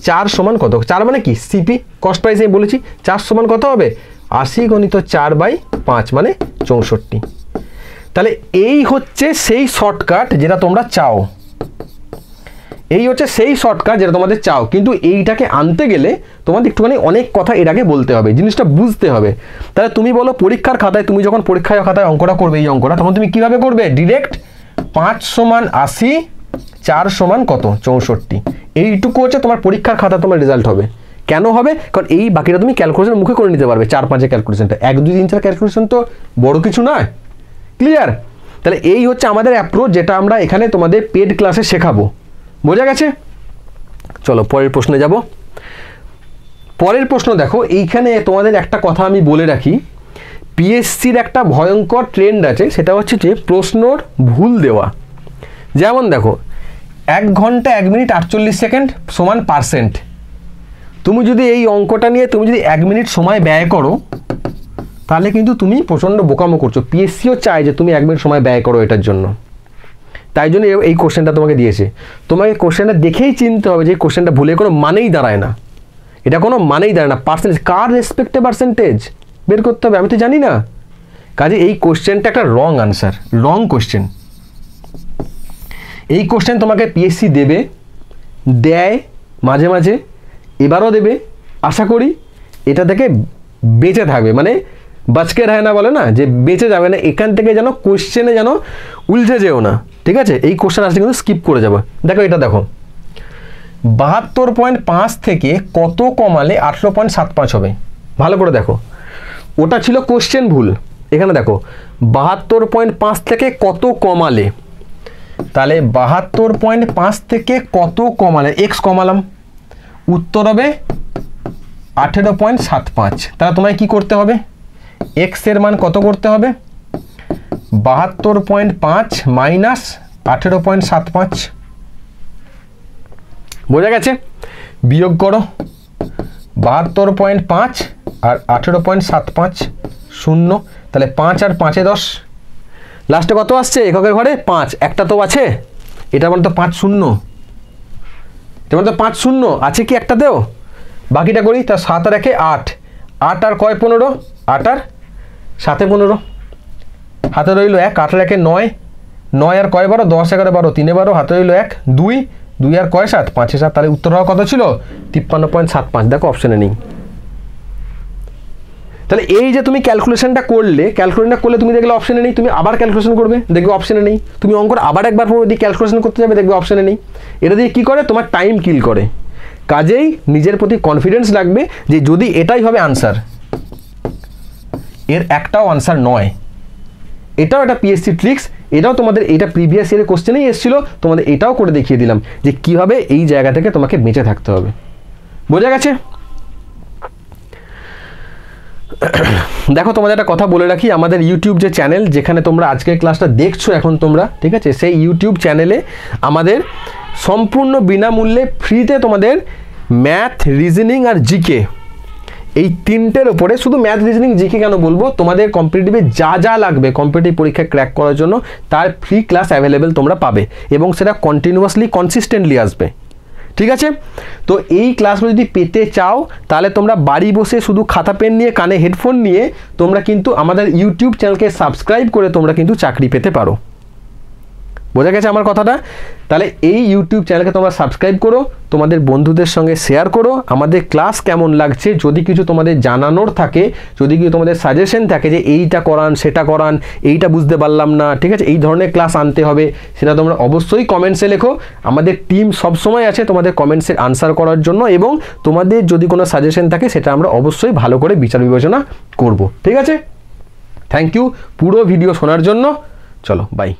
4 সমান কত? 4 মানে কি? সিপি, কস্ট প্রাইস আমি বলেছি। 4 সমান কত হবে? 80 গণিত 4/5 মানে 64। তাহলে এই হচ্ছে সেই শর্টকাট যেটা তোমরা চাও, এই হচ্ছে সেই শর্টকাট যেটা তোমাদের চাও। কিন্তু এইটাকে আনতে গেলে তোমাদের একটুখানি অনেক কথা এর আগে বলতে হবে, জিনিসটা বুঝতে হবে। তাহলে তুমি বলো পরীক্ষার খাতায়, তুমি যখন পরীক্ষায় খাতায় অঙ্কটা করবে, এই অঙ্কটা, তখন তুমি কিভাবে করবে? ডিরেক্ট 5 সমান 80, 4 সমান কত? 64। এইটুকু হচ্ছে তোমার পরীক্ষার খাতা, তোমার রেজাল্ট হবে। কেন হবে? কারণ এই বাকিটা তুমি ক্যালকুলেশন মুখে করে নিতে পারবে। 4 5 ক্যালকুলেশনটা, 1 2 3 4 ক্যালকুলেশন তো বড় কিছু নয়। ক্লিয়ার? তাহলে এই হচ্ছে আমাদের অ্যাপ্রোচ, যেটা আমরা এখানে তোমাদের পেড ক্লাসে শেখাবো। বোঝা গেছে? চলো পরের প্রশ্নে যাব। পরের প্রশ্ন দেখো, এইখানে তোমাদের একটা কথা আমি বলে রাখি, পিএসসির একটা ভয়ঙ্কর ট্রেন্ড আছে, সেটা হচ্ছে যে প্রশ্নর ভুল দেওয়া। যেমন দেখো 1 ঘন্টা 1 মিনিট 48 সেকেন্ড সমান %। তুমি যদি এই অঙ্কটা নিয়ে তুমি যদি 1 মিনিট সময় ব্যয় করো, তাহলে কিন্তু তুমি প্রচণ্ড বোকামো করছো। পিএসসিও চায় যে তুমি 1 মিনিট সময় ব্যয় করো এটার জন্য, তাই জন্য এই কোশ্চেনটা তোমাকে দিয়েছে। তোমাকে কোশ্চেনটা দেখেই চিনতে হবে যে এই কোশ্চেনটা ভুলে কোনো মানেই দাঁড়ায় না, এটা কোনো মানেই দাঁড়ায় না। পার্সেন্টেজ, কার রেসপেক্টে পার্সেন্টেজ বের করতে হবে আমি তো জানি না। কাজে এই কোশ্চেনটা একটা রং আনসার, রং কোশ্চেন। এই কোশ্চেন তোমাকে পিএসসি দেবে, দেয় মাঝে মাঝে, এবারও দেবে আশা করি। এটা থেকে বেঁচে থাকবে, মানে বাঁচকে রায় না বলে না, যে বেঁচে যাবে না, এখান থেকে যেন কোশ্চেনে যেন উলঝে যেও না, ঠিক আছে? এই কোশ্চেন আসলে কিন্তু স্কিপ করে যাবে। দেখো এটা দেখো, 72.5 থেকে কত কমালে 18.75 হবে? ভালো করে দেখো, ওটা ছিল কোশ্চেন ভুল। এখানে দেখো 72.5 থেকে কত কমালে, তাহলে 72.5 থেকে কত কমালে এক্স কমালাম, উত্তর হবে 18.75। তাহলে তোমায় কি করতে হবে, এক্স এর মান কত করতে হবে, 72.5 মাইনাস 18.75। বোঝা গেছে? বিয়োগ করো 72.5 আর 18.75 শূন্য, তাহলে 5 আর 5 10, লাস্টে কত আসছে এককের ঘরে 5, একটা তো আছে, এটা মানে তো 5 শূন্য, এটা মানে তো 5 শূন্য আছে কি একটাতেও, বাকিটা করি। তা 7 আর 1 8, 8 আর কয় 15, 8 আর 7 15, হাতে রইল 1, 8 আর 1 9, 9 আর কয় 12, 10 11 12 3 12, হাতে রইল 1 2, 2 আর কয় 7, 5 7, তাহলে উত্তর হওয়া কত ছিল 53.75। দেখো অপশনে নেই। তাহলে এই যে তুমি ক্যালকুলেশনটা করলে তুমি দেখলে অপশনে নেই, তুমি আবার ক্যালকুলেশন করবে দেখবে অপশনে নেই, তুমি অঙ্কটা আবার একবার পড়বে দিয়ে ক্যালকুলেশন করতে যাবে দেখবে অপশনে নেই। এটা দিয়ে কি করে, তোমার টাইম কিল করে। কাজেই নিজের প্রতি কনফিডেন্স রাখবে যে যদি এটাই হবে আনসার, এর একটাও আনসার নয়। এটাও একটা পিএসসি ট্রিক্স, এটাও তোমাদের এটা প্রিভিয়াস ইয়ারের কোশ্চেনেই এসেছিল, তোমাদের এটাও করে দেখিয়ে দিলাম যে কীভাবে এই জায়গা থেকে তোমাকে বেঁচে থাকতে হবে। বোঝা গেছে? দেখো তোমাদের একটা কথা বলে রাখি, আমাদের ইউটিউব যে চ্যানেল, যেখানে তোমরা আজকের ক্লাসটা দেখছো এখন তোমরা, ঠিক আছে, সেই ইউটিউব চ্যানেলে আমাদের সম্পূর্ণ বিনামূল্যে ফ্রিতে তোমাদের ম্যাথ, রিজনিং আর জিকে, এই তিনটের ওপরে, শুধু ম্যাথ, রিজনিং, জিকে কেন বলবো, তোমাদের কম্পিটিটিভে যা যা লাগবে কম্পিটিটিভ পরীক্ষা ক্র্যাক করার জন্য তার ফ্রি ক্লাস অ্যাভেলেবেল তোমরা পাবে, এবং সেটা কন্টিনিউয়াসলি কনসিস্টেন্টলি আসবে। ঠিক আছে? তো এই ক্লাসগুলো যদি পেতে চাও তাহলে তোমরা বাড়ি বসে শুধু খাতা পেন নিয়ে, কানে হেডফোন নিয়ে তোমরা কিন্তু আমাদের ইউটিউব চ্যানেলকে সাবস্ক্রাইব করে তোমরা কিন্তু চাকরি পেতে পারো। বোঝা গেছে আমার কথাটা? তাহলে এই ইউটিউব চ্যানেলকে তোমরা সাবস্ক্রাইব করো, তোমাদের বন্ধুদের সঙ্গে শেয়ার করো, আমাদের ক্লাস কেমন লাগছে যদি কিছু তোমাদের জানানোর থাকে, যদি কিছু তোমাদের সাজেশন থাকে যে এইটা করান, সেটা করান, এইটা বুঝতে পারলাম না, ঠিক আছে, এই ধরনের ক্লাস আনতে হবে, সেটা তোমরা অবশ্যই কমেন্টসে লেখো। আমাদের টিম সবসময় আছে তোমাদের কমেন্টসের আনসার করার জন্য, এবং তোমাদের যদি কোনো সাজেশন থাকে সেটা আমরা অবশ্যই ভালো করে বিচার বিবেচনা করব। ঠিক আছে? থ্যাংক ইউ পুরো ভিডিও শোনার জন্য। চলো বাই।